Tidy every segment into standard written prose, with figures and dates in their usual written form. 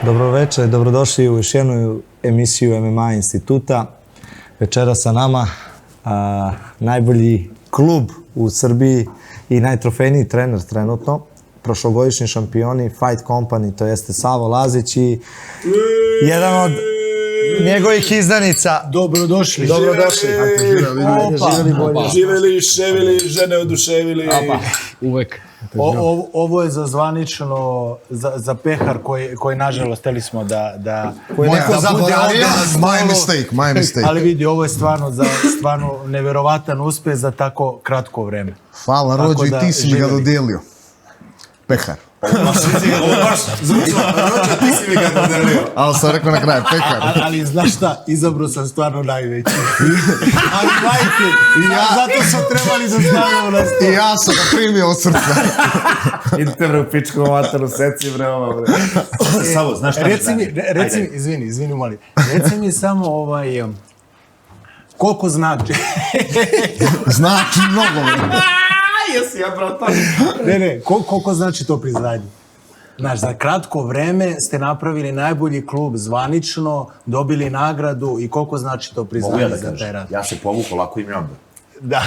Dobro večer, dobrodošli u još jednu emisiju MMA instituta. Večera sa nama najbolji klub u Srbiji i najtrofejniji trener trenutno, prošlogodišnji šampioni Fight Company, to jeste Savo Lazić i jedan od njegovih izdanica. Dobrodošli. Dobrodošli. Živeli, ševili, žene oduševili. Uvek. Ovo je za zvanično, za pehar koji nažalost hteli smo da koji neko zaboravio. My mistake. Ali vidi, ovo je stvarno neverovatan uspeh za tako kratko vreme. Hvala Rođo, i ti si mi ga dodijelio. Pehar. Rođo, ti si mi ga dodelio. Ali sam rekao na kraju, pehar. Ali znaš šta, izabro sam stvarno najveći. Ali majke, zato su trebali da stavimo na stol. I ja sam ga primio od srca. Idite bre u pičku mataru, seci bre ovo bre. Savo, znaš šta Reci mi, izvini, molim. Reci mi samo koliko znači? Znači mnogo. Jesi ja brata. Ne, koliko znači to priznanje? Znaš, za kratko vreme ste napravili najbolji klub zvanično, dobili nagradu i koliko znači to priznanje za taj rad? Ja se povukao, lako im je onda. Da.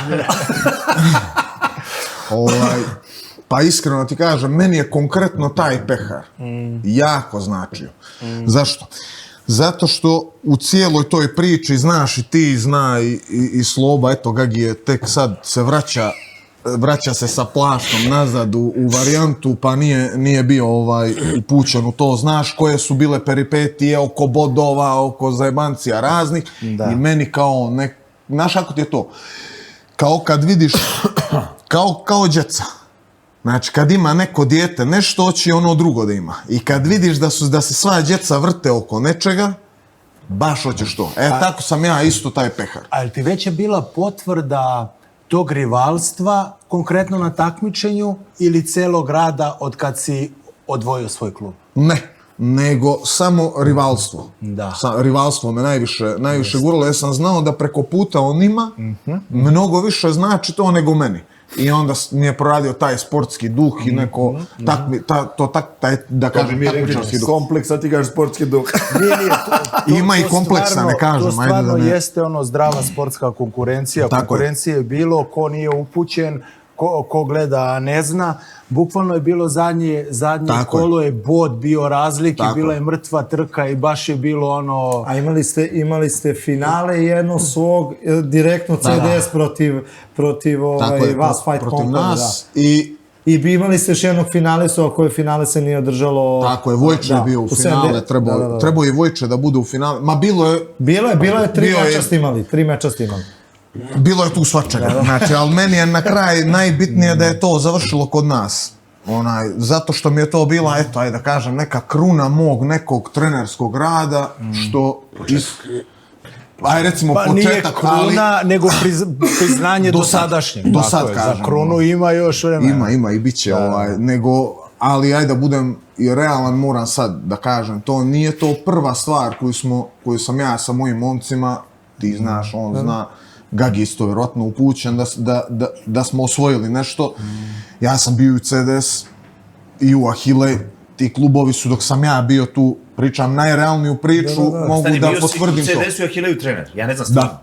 Pa iskreno ti kažem, meni je konkretno taj pehar jako značio. Zašto? Zato što u cijeloj toj priči, znaš i ti, zna i Sloba, eto Gagi je tek sad se vraća se sa plaštom nazad u varijantu, pa nije bio upućen u to. Znaš koje su bile peripetije oko bodova, oko zajebancija raznih. I meni kao znaš kako ti je to? Kao kad vidiš, kao djeca. Znači, kad ima neko dijete nešto, hoće ono drugo da ima. I kad vidiš da se sva djeca vrte oko nečega, baš hoćeš to. Tako sam ja isto taj pehar. Ali ti već je bila potvrda tog rivalstva, konkretno na takmičenju, ili celog rada od kad si odvojio svoj klub? Ne, nego samo rivalstvo. Rivalstvo me najviše guralo, jer sam znao da preko puta on ima, mnogo više znači to nego meni. I onda mi je proradio taj sportski duh i neko, da kažem, takmičarski duh. Kompleks, a ti kažeš sportski duh. Ima i kompleksa, ne kažem. To stvarno jeste zdrava sportska konkurencija. Konkurencija je bilo, ko nije upućen, ko gleda ne zna. Bukvalno je bilo zadnje kolo je bod bio razlike, bila je mrtva trka i baš je bilo A imali ste finale i jedno svog direktno CDS protiv vas, Fight Company. Protiv nas I imali ste još jednog finalistu, a koje finale se nije održalo... Tako je, Vojče je bio u finale, trebao je Vojče da bude u finale. Ma bilo je... Bilo je 3 meča ste imali. Bilo je tu svačega, znači, ali meni je na kraj najbitnije da je to završilo kod nas. Zato što mi je to bila, eto, ajde da kažem, neka kruna mog nekog trenerskog rada, što... Ajde, recimo, početak, ali... Nije kruna, nego priznanje dosadašnjeg. Do sad, kažem. Za krunu ima još vremena. Ima i bit će, ali ajde da budem i realan, moram sad da kažem, to nije to prva stvar koju sam ja sa mojim momcima, ti znaš, on zna, Gagi isto vjerojatno upućen da smo osvojili nešto. Ja sam bio u CDS i u Ahile, ti klubovi su dok sam ja bio tu, pričam najrealniju priču, mogu da potvrdim to. Bio si u CDS-u i Ahileju trener, ja ne znam stvarno.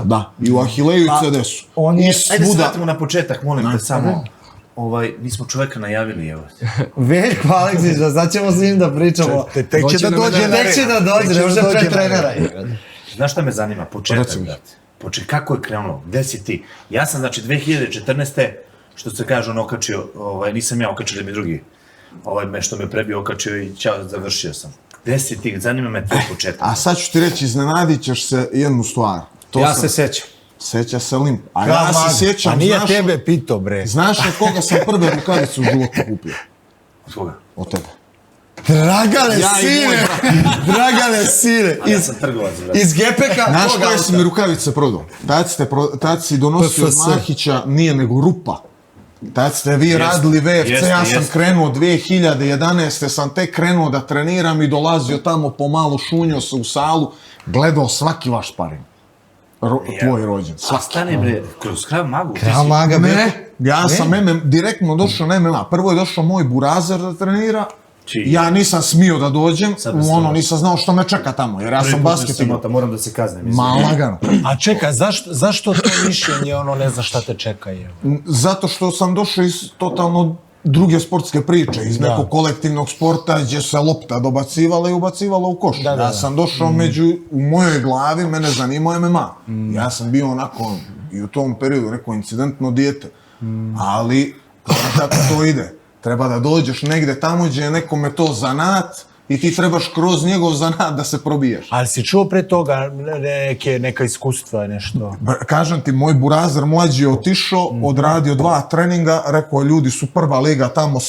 Da, i u Ahileju i u CDS-u. Ajde se vratimo na početak, molim te samo. Mi smo čoveka najavili, evo. Veljko Aleksić, sad ćemo s njim da pričamo. Tek će da dođe, ne može pre trenera. Znaš šta me zanima? Početak, brate. Kako je krenulo? Gde si ti? Ja sam, znači, 2014. što se kaže, okačio, nisam ja okačio, mi drugi, što me prebio, okačio i ćao, završio sam. Gde si ti? Zanima me tvoj početak. A sad ću ti reći, iznenadit ćeš se jednu stvar. Ja se sećam. Seća se Lim. A ja se sjećam, a nije tebe pito, bre. Znaš od koga sam prve rukavice u životu kupio? Od koga? Od tebe. Dragane sine! Ja sam trgovac, brate. Iz Gepeka? Znaš koje si mi rukavice prodao? Tad si donosio od Mahića, nije nego Rupa. Tad ste vi radili VFC, ja sam krenuo 2011. sam tek krenuo da treniram i dolazio tamo pomalo, šunio se u salu, gledao svaki vaš sparing. tvoj rođen. A stane bre, kroz Krav Magu? Krav Maga, Ne, ja sam direktno došao na MMA. Prvo je došao moj burazer da trenira. Ja nisam smio da dođem, nisam znao što me čeka tamo, jer ja sam basket igrao. Moram da se kaznem. Lagano. A čekaj, zašto to mišljenje, ne zna šta te čeka je? Zato što sam došao iz totalno druge sportske priče, iz nekog kolektivnog sporta gdje se lopta dobacivala i ubacivala u koš. Ja sam došao u mojoj glavi, mene zanimao MMA. Ja sam bio onako i u tom periodu neko incidentno dijete. Ali, znaš kako to ide? Treba da dođeš negde tamo gdje je nekome to zanat i ti trebaš kroz njegov zanat da se probijaš. Ali si čuo pre toga neka iskustva, nešto? Kažem ti, moj burazer mlađi je otišao, odradio 2 treninga, rekao ljudi su prva liga tamo,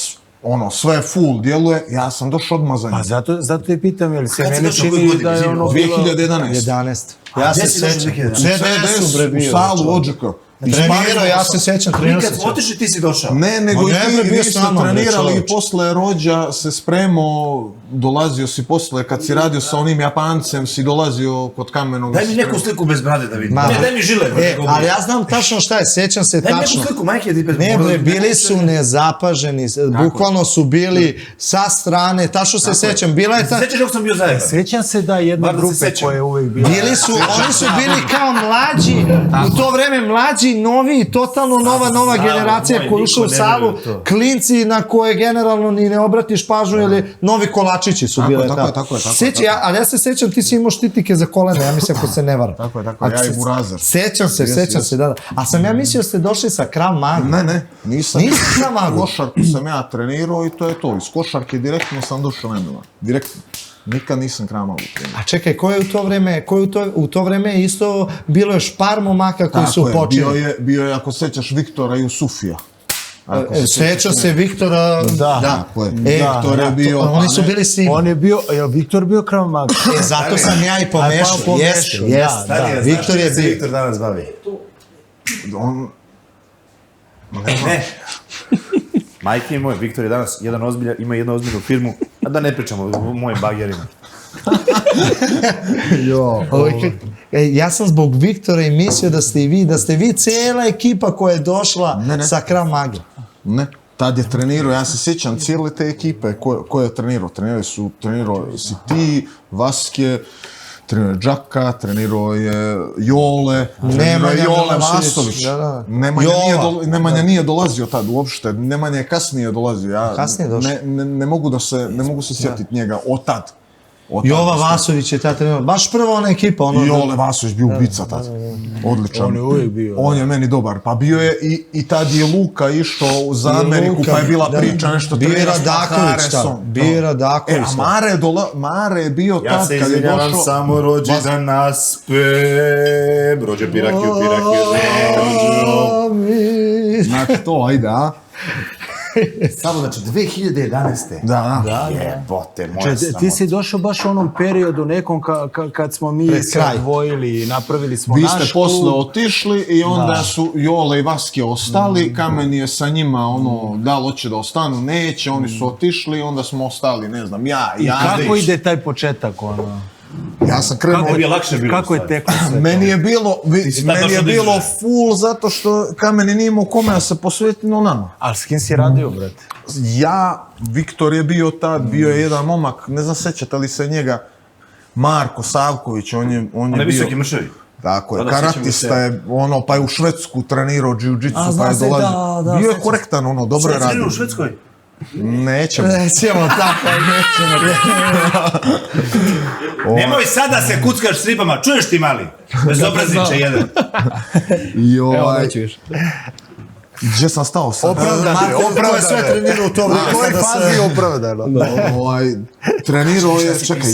sve full djeluje, ja sam došao odmah za njim. Pa zato te pitam, je li se mene čini da je ono bilo... 2011. Ja se sećam. U CDS-u, u salu ODŽK. Trenirao, ja se sećam, trenirao se. Kad smo otišli, ti si došao. Ne, nego i ti niste trenirali i posle rođa se spremao, dolazio si posle, kad si radio sa onim Japancem, si dolazio kod Kamenog. Daj mi neku sliku bez brade da vidim. Ne, daj mi žile. Ali ja znam tačno šta je, sećam se tačno. Daj mi neku sliku, majke, bez brade. Ne, bili su nezapaženi, bukvalno su bili sa strane, tačno se sećam, bila je ta... Sećaš kako sam bio zajedno? Sećam se da jedne grupe koje je uvijek bila. Oni su bili kao mlađi, u to vreme mlađi, novi, totalno nova generacija koja ušla u salu, klinci na koje generalno ni ne obratiš pažnju, jer novi kolačići su bile. Tako je. Ali ja se sećam, ti si imao štitike za kolene, ja mislim ako se ne varam. Tako je, ja i burazer. Sećam se, da. A sam ja mislio ste došli sa Krav Maga. Ne, nisam. Nisi Krav Magu? Košarku sam ja trenirao i to je to. Iz košarke direktno sam došao na MMA. Direktno. Nikad nisam Krav Magu trenirao. A čekaj, ko je u to vreme isto bilo je špar momaka koji su počeli? Bio je, ako sećaš, Viktora Jusufija. Sećam se Viktora, da. Viktor je bio... Oni su bili s njim. On je bio, je li Viktor bio Krav Maga? Zato sam ja i pomešao, jeste. Viktor je bio. Viktor danas bavi. Ne. Majke moje, Viktor je danas ima jednu ozbiljnu firmu, a da ne pričamo o mojim bagerima. Ja sam zbog Viktora i mislio da ste vi cijela ekipa koja je došla sa Krav Maga. Ne, tad je trenirao, ja se sjećam cijele te ekipe koje je trenirao. Trenirao si ti, Vaske, trenirao je Džaka, trenirao je Jole, Jole Vasović. Nemanja nije dolazio tad uopšte, Nemanja je kasnije dolazio. Kasnije došao? Ne mogu se sjetiti njega od tad. Jova Vasović je tad trenirao, baš prva ona ekipa. Jole Vasović bio ubica tad, odličan. On je uvijek bio. On je meni dobar, pa bio je i tad je Luka išao za Ameriku, pa je bila priča nešto trenira s Maharesom. Bio je Radaković. A Mare je bio tad kad je došao... Ja se izvinjavam, samo rođi da nas pem, rođe Pirakiju. Znači to, ajde, a? Samo, znači, 2011. Da. Jebote, moja samo. Ti si došao baš u onom periodu nekom kad smo mi se odvojili, napravili smo naš klub. Vi ste posle otišli i onda su Jole i Vaske ostali, Kamen je sa njima da li hoće da ostanu, neće, oni su otišli i onda smo ostali, ne znam, ja. I kako ide taj početak, Ja sam krenuo... Kako je teklo sve? Meni je bilo full zato što Kamen nije imao kome da se posveti, no nama. Ali s kim si radio, brate? Viktor je bio tad, bio je jedan momak, ne znam sećate li se njega, Marko Savković, on je bio... On je visoki mršavi. Tako je, karatista je, pa je u Švedsku trenirao džiu-džitsu, pa je dolazio. Bio je korektan, dobro je radio. Trenirao u Švedskoj? Nećemo tako. Nemoj sada se kuckaš s ribama, čuješ ti mali? Bezobrazniče jedan. Evo, neću više. Gdje sam stao sad? Opravdano je sve trenirao u to vreme. U kojoj fazi je opravdano? Trenirao je, čekaj,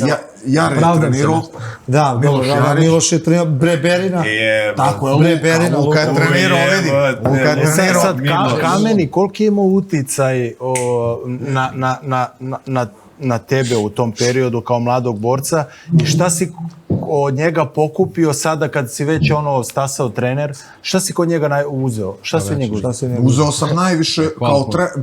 Jare je trenirao. Da, Miloš je trenirao, Breberina. Tako je, Luka je trenirao, vidi. Luka je trenirao. Sad, Kameni, koliko je imao uticaj na tebe u tom periodu kao mladog borca i šta si od njega pokupio sada kad si već stasao trener, šta si kod njega uzeo? Šta si njega uzeo? Uzeo sam najviše,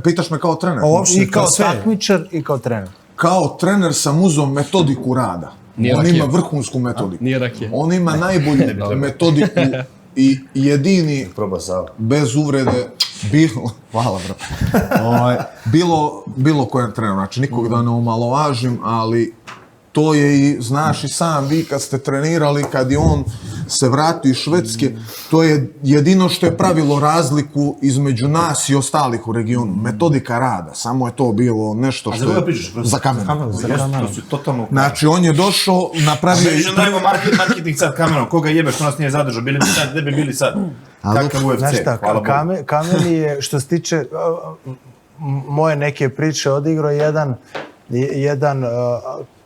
pitaš me kao trener? I kao takmičar i kao trener. Kao trener sam uzeo metodiku rada. On ima vrhunsku metodiku. Nije rakija. On ima najbolju metodiku i jedini, bez uvrede, hvala bro, bilo kojem treneru, znači nikog da ne omalovažim, ali to je i, znaš i sam vi kad ste trenirali, kad je on se vratio iz Švedske, to je jedino što je pravilo razliku između nas i ostalih u regionu. Metodika rada, samo je to bilo nešto što je... Za Kamenom. Znači, on je došao, napravio... A meni je marketing sad Kamenom, koga jebe što nas nije zadržao, bili bi sad, gde bi bili sad? Kakav UFC, znaš šta, Kamen je, što se tiče moje neke priče, odigrao jedan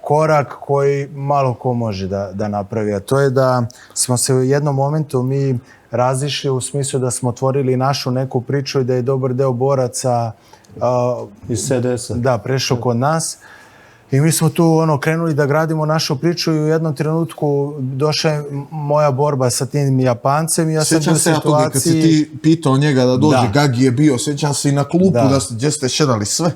korak koji malo ko može da napravi, a to je da smo se u jednom momentu mi razišli u smislu da smo otvorili našu neku priču i da je dobar deo boraca iz CDS-a. Da, prešao kod nas. I mi smo tu krenuli da gradimo našu priču i u jednom trenutku došla je moja borba sa tim Japancem i ja sam bio u situaciji... Sjećam se ja toga kad si ti pitao njega da dođe, Gagi je bio, sjećam se i na klupu gdje ste šedali sve.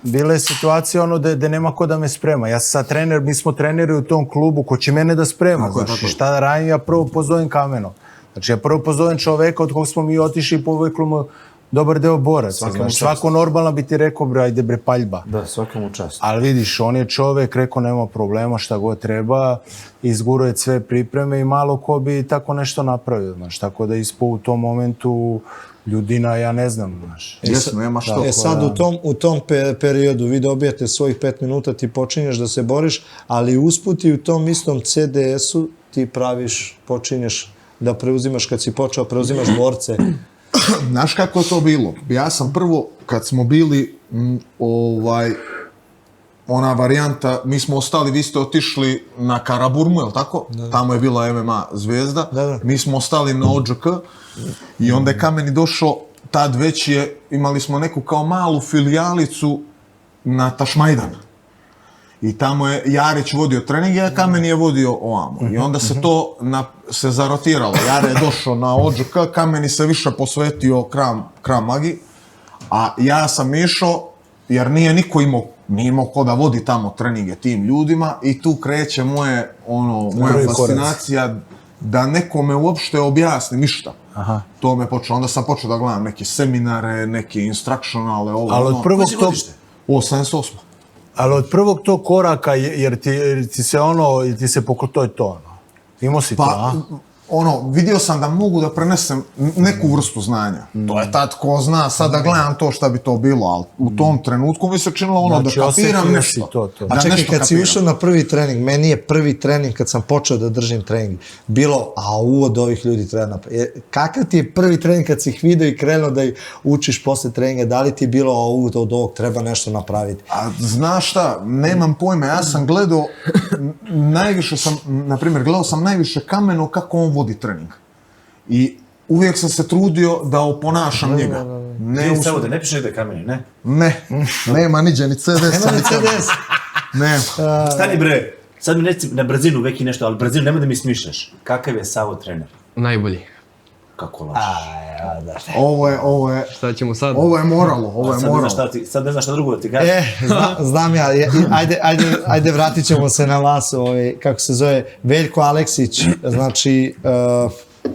Bila je situacija da nema ko da me sprema. Ja sam sad trener, mi smo treneri u tom klubu, ko će mene da sprema. Znači, šta da radim, ja prvo pozovem Kameno. Znači, ja prvo pozovem čoveka od kog smo mi otišli i povekli mu dobar deo boraca. Znači, svako normalno bi ti rekao, bre, ajde bre, paljba. Da, svaka mu čast. Ali vidiš, on je čovek, rekao, nema problema, šta god treba, izguruje sve pripreme i malo ko bi tako nešto napravio. Znači, tako da ispo u tom momentu ljudina, ja ne znam, znaš. Nema što. Sad u tom periodu vi dobijate svojih 5 minuta, ti počinješ da se boriš, ali usput i u tom istom CDS-u ti počinješ da preuzimaš, kad si počeo, preuzimaš borce. Znaš kako je to bilo? Ja sam prvo, kad smo bili, ona varijanta, mi smo ostali, vi ste otišli na Karaburmu, je li tako? Tamo je bila MMA zvezda. Mi smo ostali na ODŽK i onda je Kameni došao, tad već imali smo neku kao malu filijalicu na Tašmajdan. I tamo je Jarić vodio treninge, a Kameni je vodio ovamo. I onda se to se zarotiralo. Jare je došao na ODŽK, Kameni se više posvetio Krav Magi, a ja sam išao, jer nije niko imao ko da vodi tamo treninge tim ljudima i tu kreće moja fascinacija da nekome uopšte objasni ništa. To me počelo. Onda sam počeo da gledam neke seminare, neke instructionale, ovo. Ali od prvog tog... 88. Ali od prvog tog koraka, jer ti se to je to, imao si to, a? Vidio sam da mogu da prenesem neku vrstu znanja. To je tad ko zna, sad da gledam to šta bi to bilo, ali u tom trenutku mi se činilo da kapiram nešto. A čekaj, kad si ušao na prvi trening, meni je prvi trening kad sam počeo da držim trening, bilo, uvod ovih ljudi treba napraviti. Kakav ti je prvi trening kad si ih vidio i krenuo da ih učiš posle treninga, da li ti je bilo uvod od ovog treba nešto napraviti? A znaš šta, nemam pojma, ja sam gledao, gledao sam najviše Kameno kako on vodi trening. I uvijek sam se trudio da oponašam njega. Ne piše da je Kameni, ne? Ne, nema niđe ni CDS. Nema ni CDS. Nema. Stani bre, sad mi reci na brzinu veki nešto, ali brzinu nemoj da mi smišljaš. Kakav je Savo trener? Najbolji. Kako lažeš? Ovo je... Šta ćemo sad? Ovo je moralo, Sad ne znaš šta drugo da ti kažem. Znam ja, ajde vratit ćemo se na vas, kako se zove, Veljko Aleksić, znači,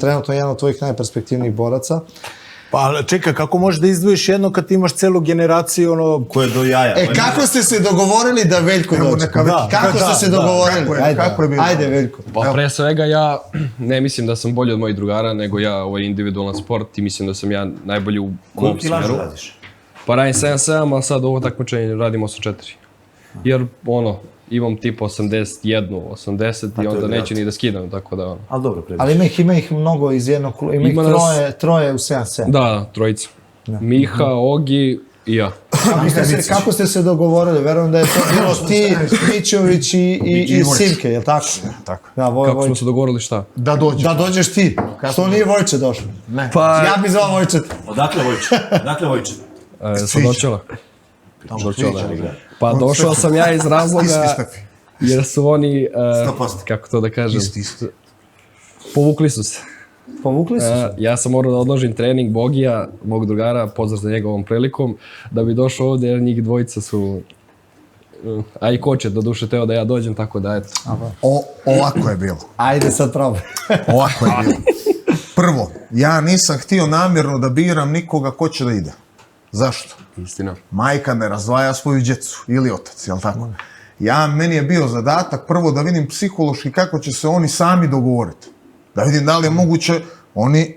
trenutno jedan od tvojih najperspektivnijih boraca. Pa čekaj, kako možeš da izdvojiš jedno kad imaš celu generaciju koje je do jaja? Kako ste se dogovorili da Veljko dođe? Kako ste se dogovorili? Ajde Veljko. Pa pre svega ja ne mislim da sam bolji od mojih drugara, nego ovo je individualan sport i mislim da sam ja najbolji u mom smjeru. Koliko ti radiš? Pa radim 7-7, a sad ovo takmičenje radim 8-4. Jer imam tipa 81, 80 i onda neće ni da skidam, tako da... Ali dobro, previše. Ali ima ih mnogo iz jednog kluba, ima ih troje u 7-7. Da, trojica. Miha, Ogi i ja. Kako ste se dogovorili? Verujem da je to bilo ti, Mićović i Simke, je li tako? Tako. Kako smo se dogovorili šta? Da dođeš. Da dođeš ti. Što nije Vojče došlo? Ne. Ja bi zvao Vojče. Odakle Vojče? Sa Dorčela. Pa došao sam ja iz razloga jer su oni, kako to da kažem, povukli su se. Povukli su se? Ja sam morao da odložim trening Bogija, mog drugara, pozdrav za njega ovom prilikom, da bi došao ovdje jer njih dvojica su a i koč je do duše teo da ja dođem, tako da eto. Ovako je bilo. Ajde sad probaj. Ovako je bilo. Prvo, ja nisam htio namjerno da biram nikoga ko će da ide. Zašto? Istina. Majka ne razdvaja svoju djecu ili otac, jel tako? Meni je bio zadatak prvo da vidim psihološki kako će se oni sami dogovoriti. Da vidim da li je moguće, oni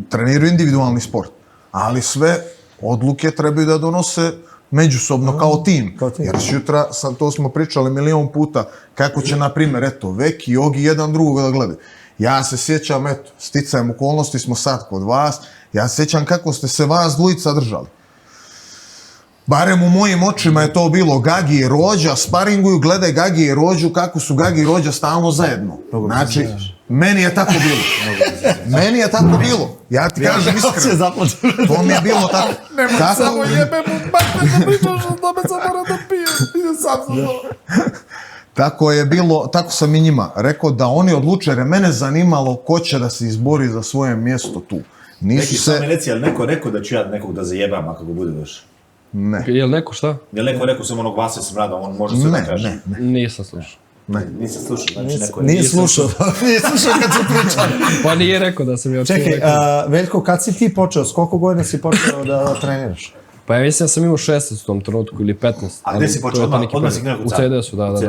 treniraju individualni sport, ali sve odluke trebaju da donose međusobno kao tim. Jer sutra, to smo pričali milion puta, kako će, na primjer, eto, Veki i Ogi jedan drugog da gledaju. Ja se sjećam, eto, sticajem okolnosti smo sad kod vas, ja se sjećam kako ste se vas dvojica držali. Barem u mojim očima je to bilo Gagi i Rođa, sparinguju, gledaj Gagi i Rođu, kako su Gagi i Rođa stalno zajedno. Znači, meni je tako bilo. Meni je tako bilo. Ja ti kažem iskreno. To mi je bilo tako. Nemoj samo jebe mu bakne da pričaš da me sam mora da pijem. Idem sam za to. Tako je bilo, tako sam i njima rekao da oni odluče, jer je mene zanimalo ko će da se izbori za svoje mjesto tu. Neki sam mi reci, ali neko rekao da ću ja nekog da zajebam ako ga bude došao? Ne. Je li neko šta? Je li neko rekao sam onog Vase Smrada, on može sve da kaže? Ne. Nisam slušao. Nisam slušao, znači neko je... Nije slušao. Nije slušao kad su pričali. Pa nije rekao da sam ja čuo. Čekaj, Veljko, kad si ti počeo? S koliko godina si počeo da treniraš? Pa ja mislim da sam imao 16 u tom trenutku ili 15. A gde si počeo? Odmah si krenuo kod U CD-su, da.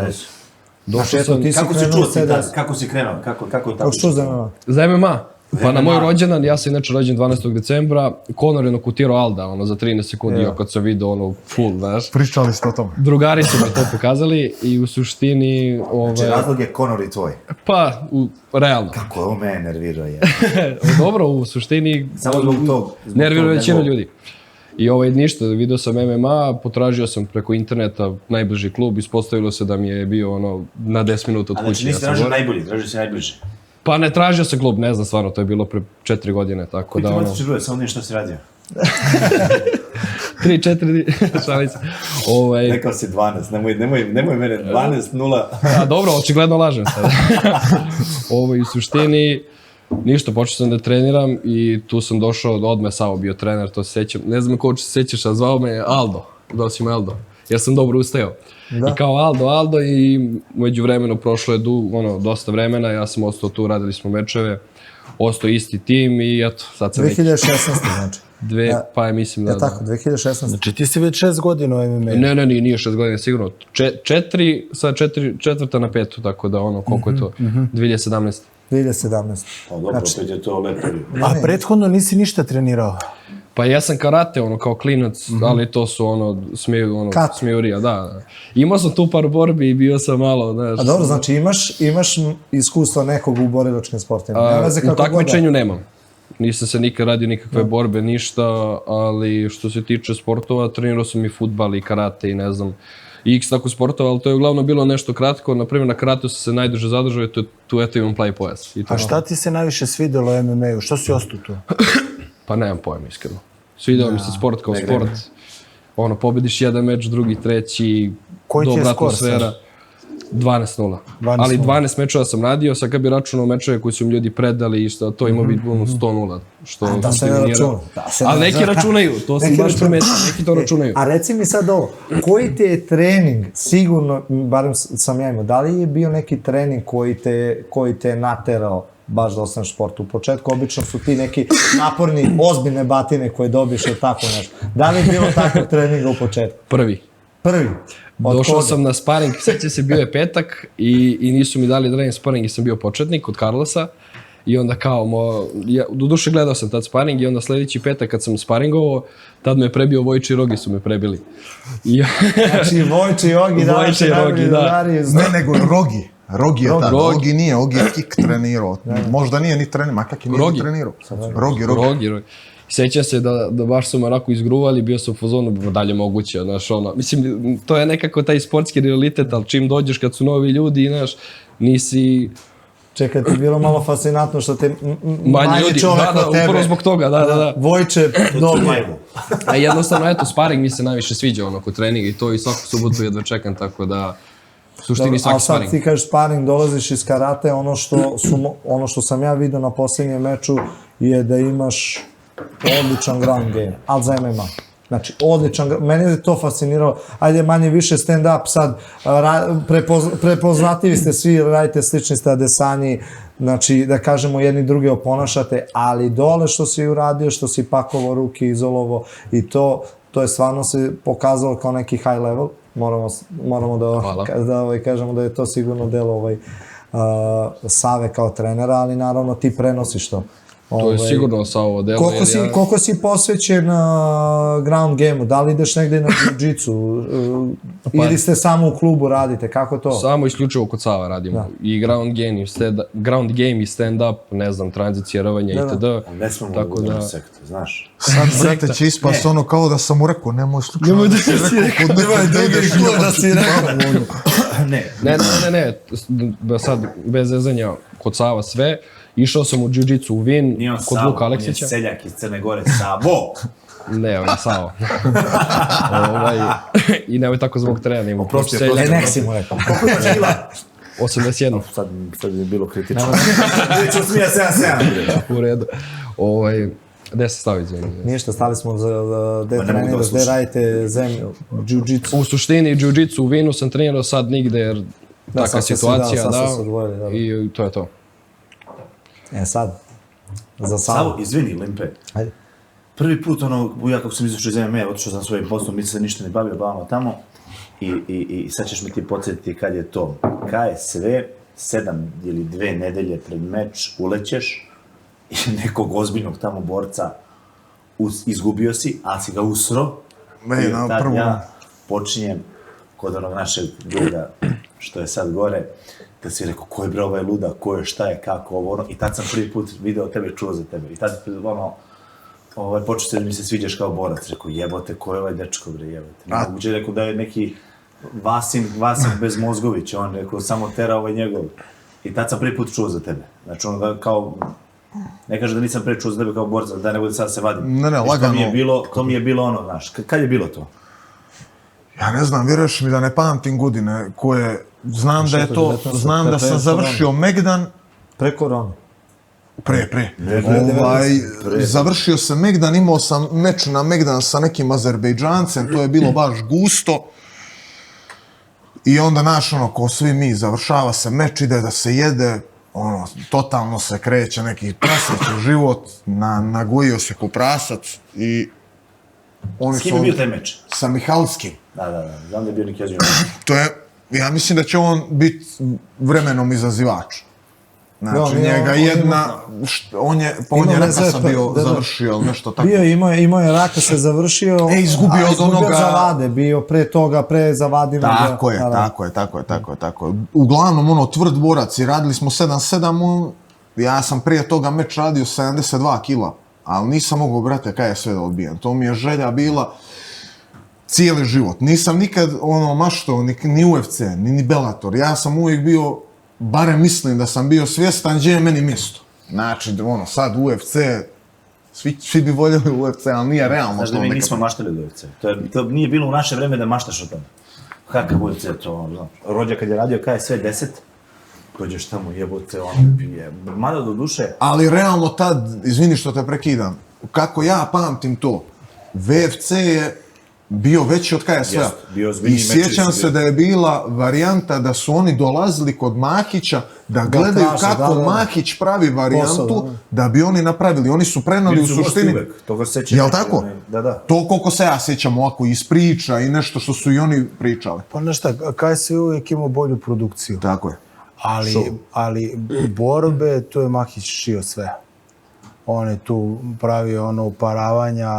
Došao sam... Kako si čuo ti tad? Kako si krenuo? Kako je tako? Kako što za MMA? Za MMA? Pa na moj rođendan, ja sam inače rođen 12. decembra, Conor je nokutirao Alda, za 13 sekundi, kad sam vidio full, znaš. Pričali ste o tome. Drugari su mi to pokazali i u suštini... Znači, razlog je Conor i tvoj? Pa, realno. Kako je ovo mene nervirao je? Dobro, u suštini... Samo zbog tog... Nervirao većinu ljudi. I ništa, vidio sam MMA, potražio sam preko interneta najbliži klub, ispostavilo se da mi je bio na 10 minuta od kuće. Znači nisi tražio najbolji, tražio si najbliži? Pa ne tražio se klub, ne znam stvarno, to je bilo pre 4 godine, tako da Koji ti matični broj, samo nije što si radio? 3, 4, šalica. Rekao si 12, nemoj mene, 12, 0. A dobro, očigledno lažem sad. U suštini, ništa, počeo sam da treniram i tu sam došao, odmah Savo bio trener, to se sjećam. Ne znam ko se sjećaš, a zvao me Aldo, dao si me Aldo, jer sam dobro ustajao. I kao Aldo i među vremenu prošlo je dosta vremena, ja sam ostao tu, radili smo mečeve, ostao isti tim i eto, sad sam 2016. znači. Pa je mislim da... Ja tako, 2016. Znači ti si već 6 godina u MMA. Ne, nije 6 godina, sigurno. 4 na 5, tako da koliko je to? 2017. 2017. Pa dobro, opet je to lepo. A prethodno nisi ništa trenirao? Pa ja sam karate, kao klinac, ali to su smijurija, da. Imao sam tu par borbi i bio sam malo, znaš... A dobro, znači imaš iskustva nekog u borilačkim sportima? U takmičenju nemam. Nisam se nikad radio nikakve borbe, ništa, ali što se tiče sportova, trenirao sam i fudbal i karate i ne znam, x tako sportova, ali to je uglavnom bilo nešto kratko. Naprimjer, na karatu sam se najduže zadržao i tu eto imam play pojas. A šta ti se najviše svidjelo u MMA-u? Što si ostao tu? Pa nemam pojma, iskreno. Svidjelo mi se sport kao sport. Pobediš jedan meč, drugi, treći, dobra atmosfera. 12-0. Ali 12 mečeva sam radio, sad kad bi računao mečeve koji su mi ljudi predali i što to ima biti 100-0. Da se ne računa. Ali neki računaju, to sam baš primetio, neki to računaju. A reci mi sad ovo, koji te je trening, sigurno, barem sam ja imao, da li je bio neki trening koji te je naterao baš da ostaneš športu? U početku obično su ti neki naporni, ozbiljne batine koje dobiješ ili tako nešto. Da li je bilo takvog treninga u početku? Prvi. Došao sam na sparing, sjeća se, bio je petak i nisu mi dali da radim sparing i sam bio početnik kod Carlosa i onda do duše gledao sam tad sparing i onda sljedeći petak kad sam sparingovao, tad me prebio Vojči i Rogi su me prebili. Znači Vojči i Ogi, da. Ne, nego Rogi. Rogi je tada, Ogi nije, Ogi je kik trenirao. Možda nije ni trenirao, makak je nije ni trenirao. Rogi. Sjećam se da baš su me onako izgruvali, bio sam u fazonu, dalje moguće, znaš, mislim, to je nekako taj sportski realitet, ali čim dođeš kad su novi ljudi, znaš, nisi... Čekaj, ti je bilo malo fascinantno što te manje čovek od tebe. Upravo zbog toga, da. Vojče, dobro. A jednostavno, eto, sparing mi se najviše sviđa, kod treninga i to i svaku subotu jedva čekam, tako da... Suštini svaki sparing. Ali sad ti kažeš sparing, dolaziš iz karate, ono što sam ja vidio na posljednjem meču je da imaš odličan ground game, ali za MMA. Znači, odličan, mene je to fasciniralo. Ajde, manje više stand-up sad, prepoznatljivi ste svi, radite slični ste Adesanji, znači, da kažemo, jedni druge oponašate, ali dole što si uradio, što si pakovo ruke, izolovo i to je stvarno se pokazalo kao neki high level. Moramo da kažemo da je to sigurno delo Save kao trenera, ali naravno ti prenosiš to. To je sigurno sa ovo delo. Koliko si posvećen ground game-u? Da li ideš negde na jiu-jitsu? Ili ste samo u klubu radite? Kako to? Samo isključivo kod Sava radimo. I ground game i stand-up, ne znam, tranzicijevanje itd. Ne smo mogu da sektu, znaš. Sad, brate, će ispast ono kao da sam mu rekao, nemoj slučajno da si rekao kod nekog da si rekao. Ne, sad, bez zezanja, kod Sava sve. Išao sam u jiu-jitsu u Vin, kod Luka Aleksića. On je seljak iz Crne Gore, Savo! Ne, on je Savo. I nemoj tako zbog trena. Oprosti, nek si mu rekao. Koliko imaš kila? 81. Sad je bilo kritično. Neću smija 7-7. U redu. Gde se stavi zemlje? Ništa, stali smo za gde treniraš, gde radite zemlju, jiu-jitsu. U suštini, jiu-jitsu u Vinu sam trenirao, sad nigde, jer takva situacija, i to je to. Sad, za Savo, izvini, Limpe. Ajde. Prvi put, ja kako sam izašao iz MMA, otišao sam svojim poslom, mislim se ništa ne bavio, bavamo tamo. I sad ćeš me ti podsjetiti kad je to. KSV, 7 ili 2 nedelje pred meč, ulećeš i nekog ozbiljnog tamo borca izgubio si, ali si ga usro. I tad ja počinjem kod onog našeg druga, što je sad gore, da si rekao, ko je bre ovaj luda, ko je, šta je, kako, ovo, i tad sam prvi put video tebe, čuo za tebe. I tad, počeo se da mi se sviđaš kao borac. Rekao, jebote, ko je ovaj dečko, bre, jebote. Moguće je rekao da je neki Vasin bez Mozgović, on rekao, samo tera ovaj njegov. I tad sam prvi put čuo za tebe. Znači, ono kao, ne kaže da nisam pre čuo za tebe kao borca, da ne bude sad se vadim. Ne, lagano. To mi je bilo ono, znaš, kad je bilo to? Ja ne znam, vjeruješ mi da ne pamtim godine koje, znam da je to, znam da sam završio Megdan. Pre korona. Pre. Završio sam Megdan, imao sam meč na Megdan sa nekim Azerbejdžancem, to je bilo baš gusto. I onda, znaš, ko svi mi, završava se meč, ide da se jede, totalno se kreće neki praseći život, nagojio se ko prasac i... S kim je bio taj meč? Sa Mihalskim. Da, znam da je bio neki ozbiljno. To je, ja mislim da će on biti vremenom izazivač. Znači, njega jedna, on je Rakasa bio završio, nešto tako. Imao je Rakasa završio, izgubio od onoga... Zavade, bio pre toga, pre Zavadina. Tako je. Uglavnom, tvrd borac i radili smo 7-7, ja sam prije toga meč radio 72 kila, ali nisam mogao, brate, kaj je sve da odbijam. To mi je želja bila cijeli život. Nisam nikad maštao ni UFC, ni Bellator. Ja sam uvijek bio, barem mislim da sam bio svjestan gdje je meni mjesto. Znači, sad UFC, svi bi voljeli UFC, ali nije realno. Znaš da mi nismo maštali od UFC. To nije bilo u naše vreme da maštaš o tome. Kakav UFC to, znaš. Rođa kad je radio KSV 10, dođeš tamo, jebote, pije. Mada do duše... Ali realno tad, izvini što te prekidam, kako ja pamtim to, VFC je bio veći od KSV-a. I sjećam se da je bila varijanta da su oni dolazili kod Mahića da gledaju kako Mahić pravi varijantu da bi oni napravili. Oni su prenali u suštini... Jel' tako? Da. To koliko se ja sjećam ovako iz priča i nešto što su i oni pričali. Pa znaš šta, KSV uvijek imao bolju produkciju. Tako je. Ali borbe, tu je Mahić šio sve. On je tu pravio uparavanja,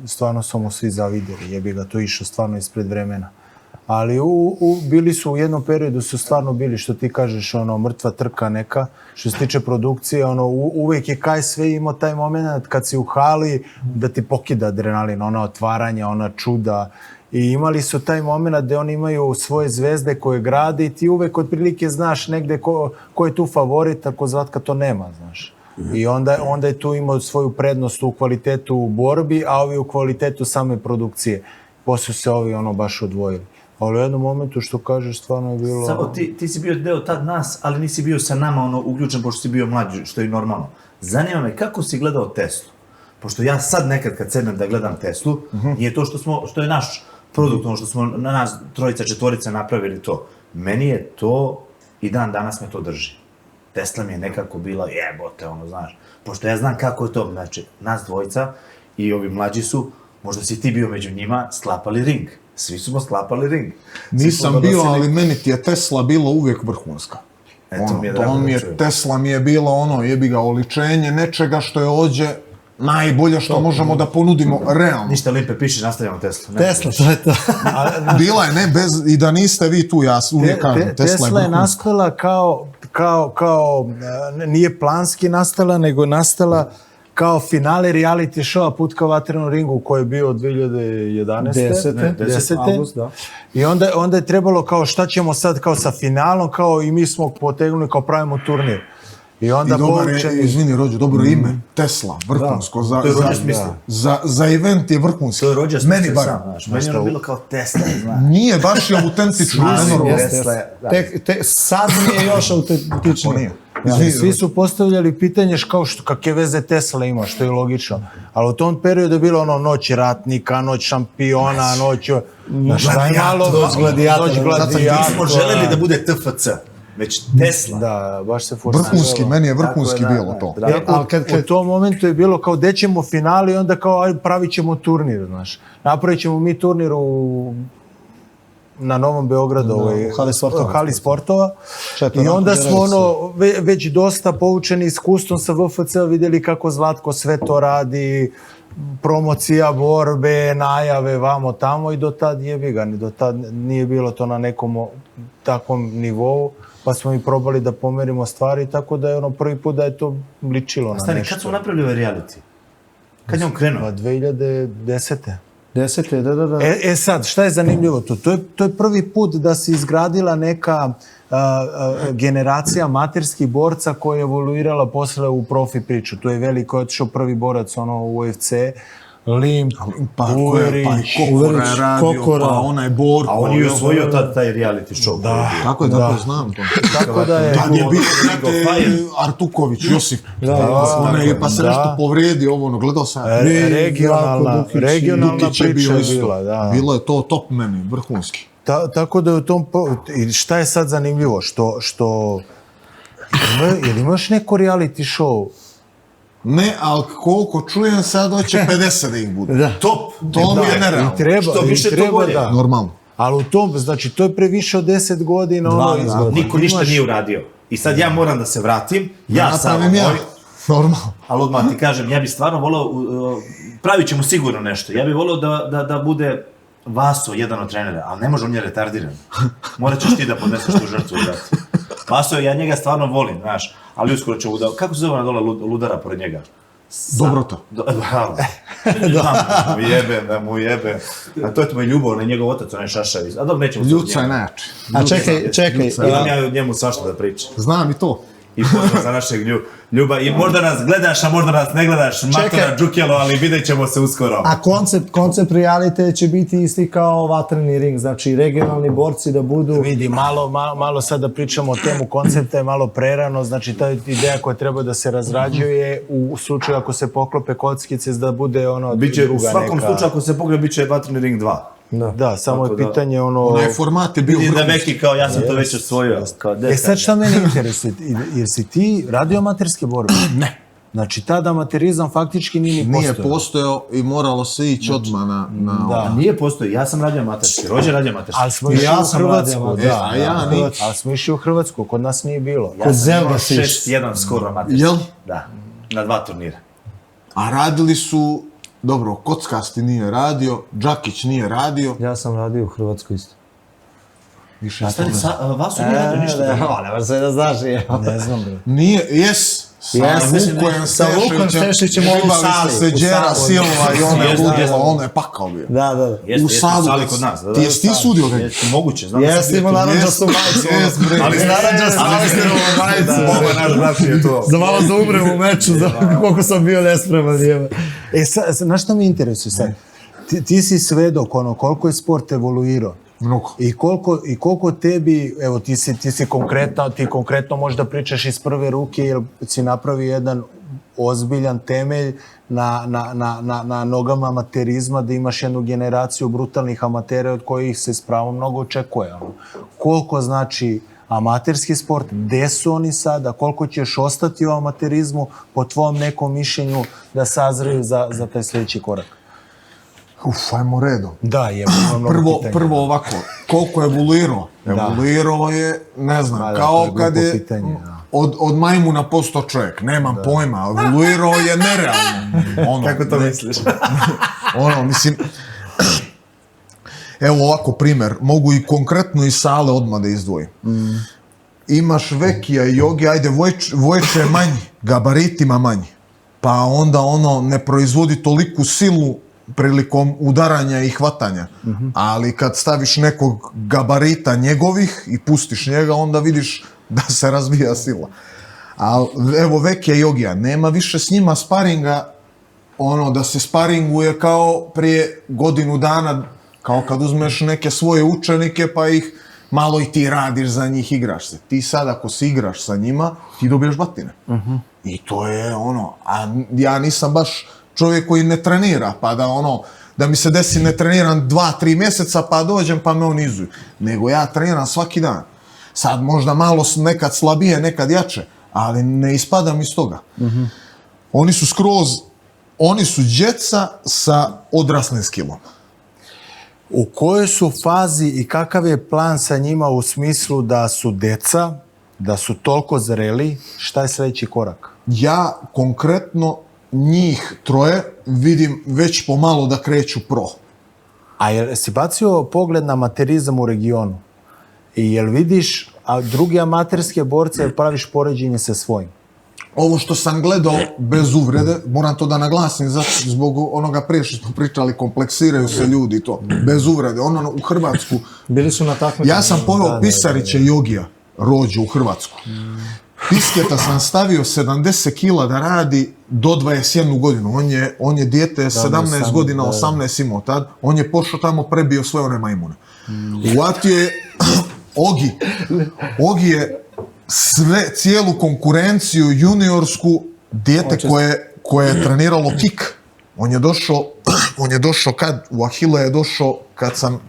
stvarno su mu svi zavidjeli, jebi ga, to išao stvarno ispred vremena. Ali bili su u jednom periodu, su stvarno bili, što ti kažeš, mrtva trka neka, što se tiče produkcije, uvijek je KSV imao taj moment kad si u hali da ti pokida adrenalin, otvaranje, čuda. I imali su taj moment gde oni imaju svoje zvezde koje grade i ti uvek otprilike znaš negde ko je tu favorit, ako Zvatka to nema, znaš. I onda je tu imao svoju prednost u kvalitetu u borbi, a ovi u kvalitetu same produkcije. Poslije se ovi baš odvojili. Ali u jednom momentu, što kažeš, stvarno je bilo... Samo ti si bio deo tad nas, ali nisi bio sa nama uključen, pošto si bio mlađi, što je normalno. Zanima me, kako si gledao Teslu? pošto ja sad nekad kad sednem da gledam Teslu, nije to što je naš produkt, ono što smo na nas trojica, četvorica napravili to. Meni je to, i dan danas me to drži. Tesla mi je nekako bila, jebote, ono, znaš, pošto ja znam kako je to, znači, nas dvojica i ovi mlađi su, možda si ti bio među njima, sklapali ring. Svi smo sklapali ring. Nisam bio, ali meni ti je Tesla bila uvijek vrhunska. To mi je drago da čujem. Tesla mi je bila ono, jebi ga, oličenje nečega što je ovdje najbolje što možemo da ponudimo realno. Ništa lipe piše, nastavljamo Tesla. Tesla, to je to. Bila je, ne, bez, i da niste vi tu, ja uvijek kažem, Tesla je nastala kao, nije planski nastala, nego je nastala kao finale reality showa Put ka vatrenom ringu koji je bio od 2011. 10. August, da. I onda je trebalo kao šta ćemo sad kao sa finalom, kao i mi smo potegnuli kao pravimo turnir. I onda I dobar je, izvini Rođe, dobro ime, Tesla, vrhunsko, za event je vrhunski. To je Rođa meni smisla bar. sam, znaš. Meni je ono bilo kao Tesla, znaš. Nije, baš je autentično. Sad mi je još autentičnije. Svi su postavljali pitanje kakve veze Tesla ima, što je logično. Ali u tom periodu je bilo ono noć ratnika, noć šampiona, noć gladijatora. Nismo želeli da bude TFC, već Tesla. Da, baš se forsiralo. Vrhunski, meni je vrhunski bilo to. U tom momentu je bilo kao gde ćemo finali i onda kao pravit ćemo turnir, znaš. Napravit ćemo mi turnir na Novom Beogradu, hali sportova. I onda smo već dosta poučeni iskustvom sa VFC vidjeli kako Zlatko sve to radi, promocija, borbe, najave, vamo tamo i do tad nije bilo to na nekom takvom nivou, pa smo i probali da pomerimo stvari, tako da je ono prvi put da je to ličilo na nešto. Kad smo napravili ovaj reality? Kad je on krenuo? 2010. 10. Da. Sad, šta je zanimljivo tu? To je prvi put da se izgradila neka generacija amaterskih borca koja je evoluirala posle u profi priču. Tu je veliko otišao prvi borac u UFC, Limp, Uverić, Kokora, pa onaj Borko. A on je osvojio taj reality show. Da, tako je, znam to. Tako da je... Tad je bio Artuković, Josip. Pa se nešto povredi ovo, gledao sam. Regionalna priča je bila, da. Bilo je to top meni, vrhunski. Tako da je u tom... I šta je sad zanimljivo? Što... Jel imaš neko reality show? Ne, ali koliko čujem sad hoće 50 da ih bude. Top! To mi je nerealno. Što više to bolje. Normalno. Ali u tom, znači, to je pre više od 10 godina. Niko ništa nije uradio. I sad ja moram da se vratim. Ja sam normalno. Ali odmah ti kažem, ja bih stvarno volao, pravit ćemo sigurno nešto. Ja bih volao da bude Vaso jedan od trenera, ali ne može, on je retardiran. Morat ćeš ti da podneseš tu žrtvu, brate. Vaso, ja njega stvarno volim, znaš, ali uskoro ću kako se zove na dole ludara pored njega? Dobrota. Bravo. Da mu jebe. A to je tvoj ljubav, ne njegov otac, onaj Šašavić. A dobro, nećemo se od njega. Ljuca je najjači. A čekaj. Imam ja od njemu svašta da pričam. Znam i to. I pozdrav za našeg Ljuba. I možda nas gledaš, a možda nas ne gledaš, Matora Džukjelo, ali vidjet ćemo se uskoro. A koncept realite će biti isti kao vatreni ring, znači regionalni borci da budu... Vidi, malo sad da pričamo o temu koncepta je malo prerano, znači ta ideja koja treba da se razrađuje u slučaju ako se poklope kockice da bude ono druga neka... U svakom slučaju ako se poklope biće vatreni ring 2. Da, samo je pitanje Onaj format je bio vrhunski. Vidim da Veki kao ja sam to već osvojio. Sad šta mene interesuje, jer si ti radio amaterske borbe? Ne. Znači, tad amaterizam faktički nije ni postojao. Nije postojao i moralo se ići odmah na... Nije postojao, ja sam radio amaterski, Rođe radio amaterski. Ali smo išli u Hrvatsku, ali smo išli u Hrvatsku, kod nas nije bilo. Ja sam imao 6-1 skoro amaterski. Jel? Da, na 2 turnira. A radili su... Dobro, Kockasti nije radio, Đakić nije radio. Ja sam radio u Hrvatskoj isto. Vasu nije radio ništa. Ne može se da znaš. Ne znam, bre. Nije, jes. Sa Vukom Stešićem u sali. Se Đera Silva i one ludilo, ono je pakao bio. Da. U sali kod nas. Jesi ti sudio? Moguće, znam. Jesi imao naranđastu majicu. Ali naranđastu majicu. Ovo je naš brat je to. Za malo da umrem u meču, koliko sam bio nespreman. Znaš što mi interesuje sad? Ti si svedok, koliko je sport evoluirao. Mnogo. I koliko tebi, evo ti si konkretno možda pričaš iz prve ruke jer si napravi jedan ozbiljan temelj na nogama amaterizma, da imaš jednu generaciju brutalnih amatera od kojih se s pravom mnogo očekuje. Koliko znači amaterski sport, gde su oni sada, koliko ćeš ostati u amaterizmu, po tvom nekom mišljenju, da sazreju za taj sljedeći korak? Ajmo redom. Da, imamo mnogo pitanja. Prvo ovako, koliko je evoluirao? Evoluirao je, ne znam, kao kad je od majmuna postao čovjek, nemam pojma, evoluirao je nerealno. Kako to misliš? Mislim, evo ovako primjer, mogu i konkretno iz sale odmah da izdvojim. Imaš Vekija i Jogi, ajde, Vojče je manji, gabaritima manji, pa onda ne proizvodi toliku silu prilikom udaranja i hvatanja, ali kad staviš nekog gabarita njegovih i pustiš njega, onda vidiš da se razvija sila. Ali evo Vekija i Jogija, nema više s njima sparinga, da se sparinguje kao prije godinu dana, kao kad uzmeš neke svoje učenike pa ih malo i ti radiš za njih, igraš se. Ti sad ako se igraš sa njima, ti dobiješ batine. I to je a ja nisam baš čovjek koji ne trenira, pa da mi se desi ne treniram 2-3 mjeseca pa dođem pa me on izuju. Nego ja treniram svaki dan. Sad možda malo nekad slabije, nekad jače, ali ne ispadam iz toga. Oni su djeca sa odraslim skillom. U kojoj su fazi i kakav je plan sa njima u smislu da su deca, da su toliko zreli, šta je sljedeći korak? Ja konkretno njih troje vidim već pomalo da kreću pro. A jel si bacio pogled na amaterizam u regionu? I jel vidiš druge amaterske borce, jel praviš poređenje sa svojim? Ovo što sam gledao, bez uvrede, moram to da naglasim, zbog onoga prije što smo pričali, kompleksiraju se ljudi to, bez uvrede. U Hrvatsku... Bili su na takmičenju. Ja sam poveo Pisarića i Jogija, Rođu u Hrvatsku. Pisketa sam stavio 70 kila da radi do 21 godinu. On je dijete 17 godina, 18 imao tad. On je pošao tamo, prebio sve one majmune. Uvatio je Ogi je cijelu konkurenciju juniorsku, dijete koje je treniralo kik. On je došao u Ahile je došao kad sam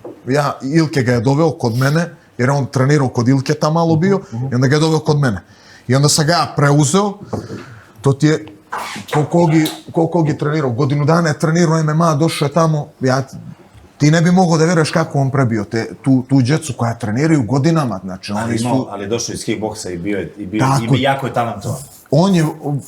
Ilke ga je doveo kod mene, jer on trenirao kod Ilketa malo bio, i onda ga je doveo kod mene. I onda sam ga ja preuzeo, to ti je, koliko je trenirao, godinu dana je trenirao MMA, došao je tamo, ti ne bi mogao da vjeruješ kako on prebio tu djecu koja treniraju godinama, znači oni su... Ali je došao iz kickboksa i jako je talentovan.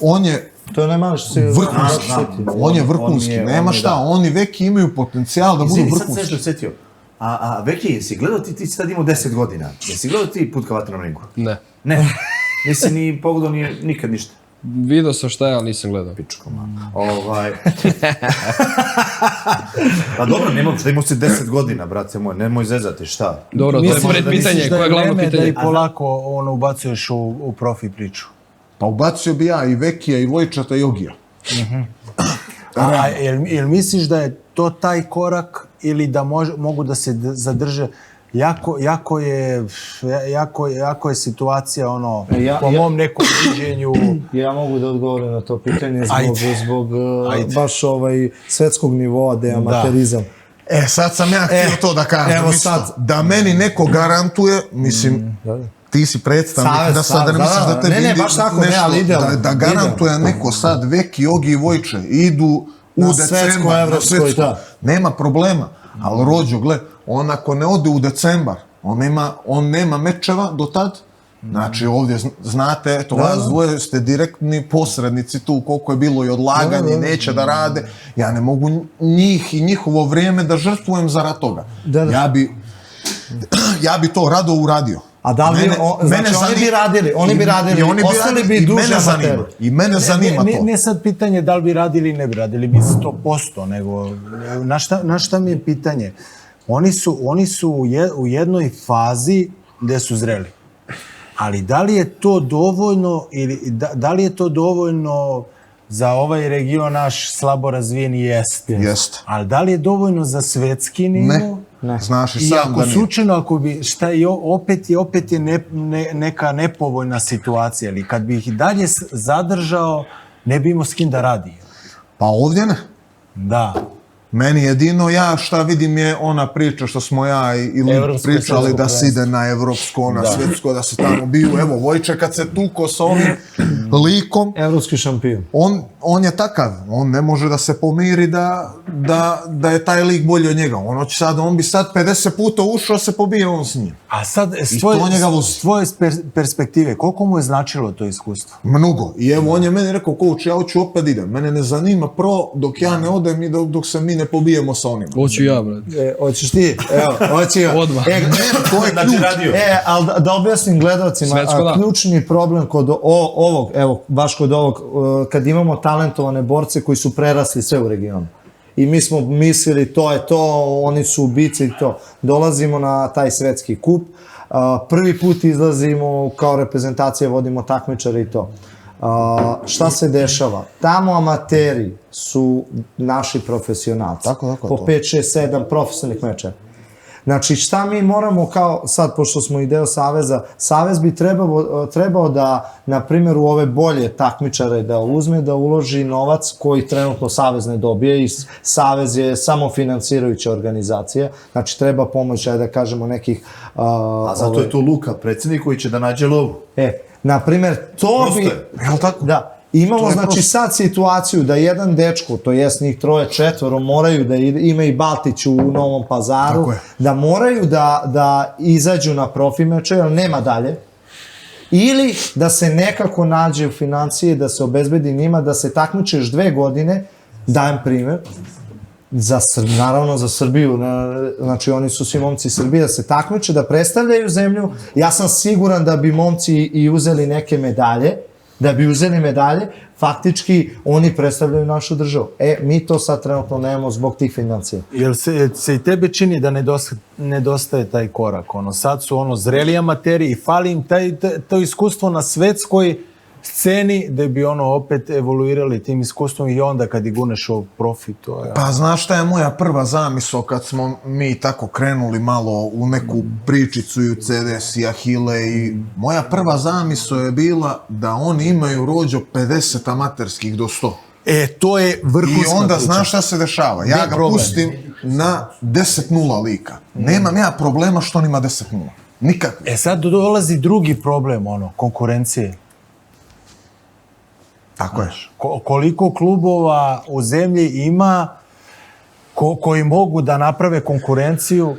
On je to ne malo što se... vrhunski, on je vrhunski, nema šta, oni Veki imaju potencijal da budu vrhunski. Sad se nešto sjetio, a Veki, jesi gledao ti si tad imao 10 godina, jesi gledao ti Put ka vatrenom ringu? Ne. Ne, nisi ni pogledao nikad ništa. Vidio sam šta je, ali nisam gledao. Pičko, Pa dobro, imao si 10 godina, brate moj, nemoj zezati, šta? Dobro, to je predpitanje, koje je glavno pitanje? Da i polako ubacuješ u profi priču. Pa ubacio bi ja i Vekija, i Vojčata, i Jogija. Jel misliš da je to taj korak ili da mogu da se zadrže? Jako je situacija, po mom nekom viđenju... Ja mogu da odgovorim na to pitanje zbog baš svetskog nivoa da je amaterizam. Sad sam ja htio to da kažem. Da meni neko garantuje, mislim, ti si predstavnik, da sad ne misliš da tebi nešto, da garantuje neko sad Veki, Jogi i Vojče, idu u decembar, na svetsku, nema problema. Ali Rođo, gle, on ako ne ode u decembar, on nema mečeva do tad, znači ovdje znate, eto vas dvoje ste direktni posrednici tu, koliko je bilo i odlaganje, neće da rade, ja ne mogu njih i njihovo vrijeme da žrtvujem zarad toga. Ja bi to rado uradio. A da li, znači oni bi radili, ostali bi duže amatere. I mene zanima to. Ne sad pitanje da li bi radili ili ne bi radili, mi 100%, nego na šta mi je pitanje? Oni su u jednoj fazi gde su zreli. Ali da li je to dovoljno, ili da li je to dovoljno za ovaj region naš slabo razvijeni? Jeste. Ali da li je dovoljno za svetski nivo? Ne. Znaš i sam da nije. I ako slučajno, ako bi, opet je neka nepovoljna situacija, ali kad bi ih dalje zadržao, ne bi imao s kim da radi. Pa ovdje ne. Da. Meni jedino ja šta vidim je ona priča što smo ja i Lik Evropsko pričali svjetsko da se ide na evropsko, na svjetsko, da se tamo biju. Evo, Vojče kad se tuko sa ovim Likom, Evropski šampion. on je takav, on ne može da se pomiri da je taj lik bolji od njega. On bi sad 50 puta ušao se pobije on s njim. A sad, s tvoje perspektive, koliko mu je značilo to iskustvo? Mnogo. I evo, on je meni rekao, coach, ja hoću opet idem. Mene ne zanima pro dok ja ne odem i dok se mi ne pobijemo sa onima. Hoću ja, brate. Hoćeš ti? Evo, hoću ja. Odmah. To je ključ. Ali da objasnim gledalcima, Svetsko da. ključni problem kod ovog, evo, baš kod ovog, kad imamo talentovane borce koji su prerasli sve u regionu. I mi smo mislili to je to, oni su ubice i to. Dolazimo na taj svetski kup, prvi put izlazimo kao reprezentacija, vodimo takmičare i to. Šta se dešava? Tamo amateri su naši profesionalci. Tako, po to. 5, 6, 7 profesionalnih mečeva. Znači, šta mi moramo kao, sad, pošto smo i deo Saveza, Savez bi trebao da, na primjer, u ove bolje takmičare da uzme, da uloži novac koji trenutno Savez ne dobije i Savez je samo finansirajuća organizacija, znači treba pomoć, da kažemo, nekih... A zato je tu Luka, predsjednik koji će da nađe lovu. Na primjer, to bi... Jel tako? Da. Imamo, znači, sad situaciju da jedan dečko, to jest njih 3, 4, moraju da ima i Baltić u Novom Pazaru, da moraju da izađu na profi meče, jer nema dalje. Ili da se nekako nađe u financije, da se obezbedi njima, da se takmičeš 2 godine, dajem primjer, naravno za Srbiju, znači oni su svi momci Srbije, da se takmiče, da predstavljaju zemlju. Ja sam siguran da bi momci i uzeli neke medalje, faktički oni predstavljaju našu državu. Mi to sad trenutno nemamo zbog tih financija. Jel se i tebi čini da nedostaje taj korak? Sad su zreli amateri i fali im to iskustvo na svetskoj sceni da bi opet evoluirali tim iskustvom i onda kad ih guneš u profi, to je... Pa znaš šta je moja prva zamisao kad smo mi tako krenuli malo u neku pričicu i u CDS i Ahile i moja prva zamisao je bila da oni imaju rođo 50 amaterskih do 100. To je vrhunska priča. I onda znaš šta se dešava, ja ga pustim na 10-0 Lika. Nemam ja problema što on ima 10-0. Nikakve. Sad dolazi drugi problem, konkurencije. Tako je. Koliko klubova u zemlji ima koji mogu da naprave konkurenciju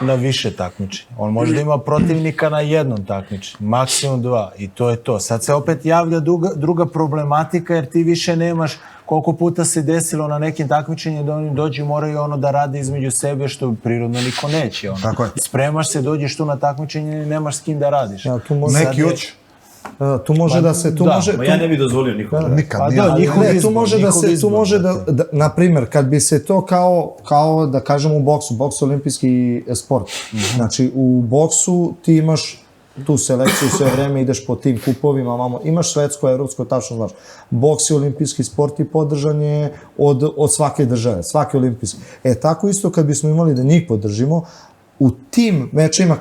na više takmičenja. On može da ima protivnika na jednom takmičenju, maksimum 2 i to je to. Sad se opet javlja druga problematika jer ti više nemaš koliko puta se desilo na nekim takmičenjima da oni dođu i moraju da rade između sebe što prirodno niko neće. Tako je. Spremaš se, dođeš tu na takmičenje i nemaš s kim da radiš. Neki hoće. Tu može da se... Ja ne bih dozvolio nikom. Nikad. Tu može da, na primjer, kad bi se to kao da kažemo u boksu, boks je olimpijski sport. Znači, u boksu ti imaš tu selekciju, sve vreme ideš po tim kupovima, imaš svetsko, evropsko, tačno znaš. Boks je olimpijski sport i podržan je od svake države, svake olimpijske. Tako isto kad bismo imali da njih podržimo, u tim mečima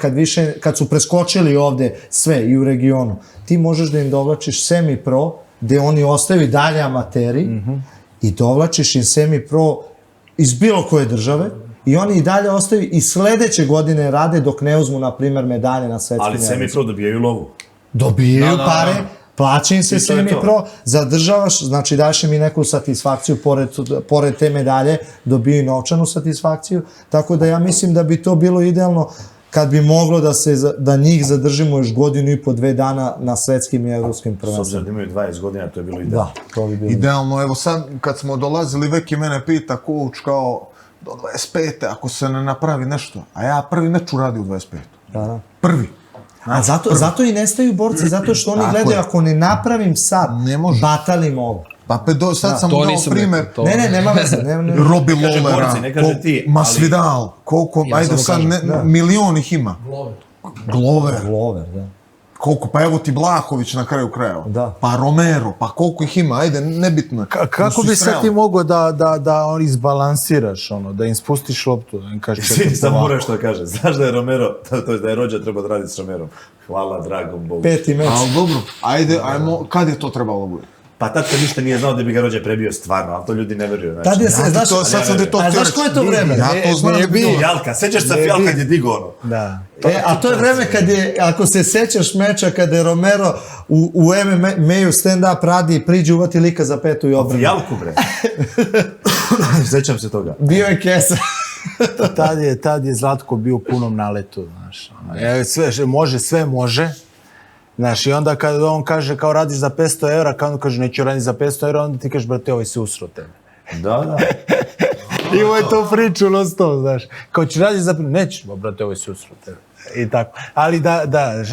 kad su preskočili ovde sve i u regionu, ti možeš da im dovlačiš semi-pro, gde oni ostaju dalje amateri i dovlačiš im semi-pro iz bilo koje države i oni i dalje ostaju i sledeće godine rade dok ne uzmu, na primjer, medalje na svetskim Ali semi-pro dobijaju lovu. Dobijaju pare, plaća im se semi-pro, zadržavaš, znači daš im i neku satisfakciju, pored te medalje, dobiju i novčanu satisfakciju, tako da ja mislim da bi to bilo idealno kad bi moglo da njih zadržimo još 1,5 do 2 dana na svetskim i evropskim prvenstvima. S obzirom da imaju 20 godina, to je bilo idealno. Da, to bi bilo idealno. Evo sad, kad smo dolazili, Veki mene pita, coach, kao, do 25. ako se ne napravi nešto, a ja prvi meč uradio u 25. Da. Prvi. A zato i nestaju borci, zato što oni gledaju, ako ne napravim sad, batalim ovo. Pa sad sam mu dao primjer. Ne, nema veze. Robi Lolera, Masvidal, koliko, ajde sad, milion ih ima. Glover, da. Koliko, pa evo ti Blahović na kraju krajeva. Da. Pa Romero, pa koliko ih ima, ajde, nebitno. Kako bi sad ti mogao da izbalansiraš, da im spustiš loptu? Samo moram što da kaže, znaš da je Romero, to je da je Rođa trebao da radi s Romerom. Hvala dragom Bogu. 5. meč. Ali dobro, ajmo, kad je to trebalo biti? Pa tatka ništa nije znao da bi ga rođe prebio stvarno, ali to ljudi ne veruju. Znači. Tad je se, znaš, Sad sam te to a htio znaš reći. koje je to vreme? Ja to znam. Ne bi. Fijalka, sećaš se Fijalka kad je digo ono? Da. A to je vreme kad je, ako se sećaš meča, kada je Romero u MMA-u stand-up radi i priđe uvati lika za petu i obrnu. Fijalku, bre. Sećam se toga. Bio je kesa. Tad je Zlatko bio u punom naletu, znaš. Sve može. Znaš, i onda kada on kaže kao radiš za 500 evra, kada on kaže neću raditi za 500 evra, onda ti kažeš, brate, ovaj se usro tebe. Da. Imao je to priču, no sto, znaš. Kao ću raditi za... Nećeš, brate, ovaj se usro tebe. I tako. Ali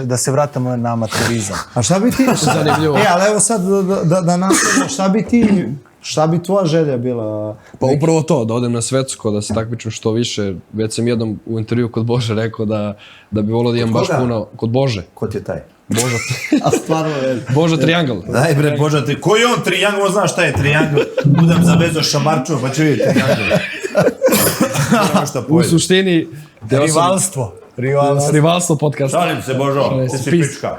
da se vratamo na amaterizam. A šta bi ti... Zanimljivo. ali evo sad da nastavimo, šta bi tvoja želja bila? Pa upravo to, da odem na svetsko, da se takmičim što više. Već sam jednom u intervju kod Bože rekao da bi volio da imam baš puno... Kod Bože. Ko ti je taj? Boža. A stvarno je... Boža Triangle. Daj bre, Boža, koji je on triangl, on zna šta je triangl. Budem zavezao šamarču, pa ću vidjeti triangl. U suštini... Rivalstvo podcast. Šalim se, Božo, ti si pička.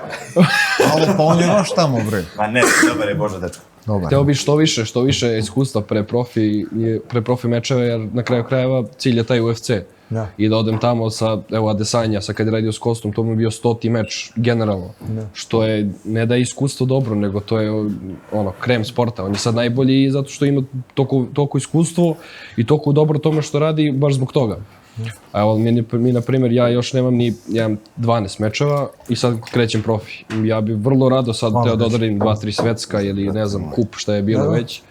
Pa on je baš tamo, bre. Ma ne, dobar je Boža, dečko. Dobar. Hteo bi što više iskustva pre profi mečeve, jer na kraju krajeva cilj je taj UFC. Da. I da odem tamo sa, evo, Adesanja, sa kad je radio s Kostom, to mu je bio 100. meč generalno. Što je, ne da je iskustvo dobro, nego to je krem sporta. On je sad najbolji zato što ima toliko iskustvo i toliko dobro tome što radi, baš zbog toga. A evo, mi na primjer, ja još nemam ni 12 mečeva i sad krećem profi. Ja bi vrlo rado sad teo da odradim 2-3 svetska ili ne znam, kup šta je bilo već.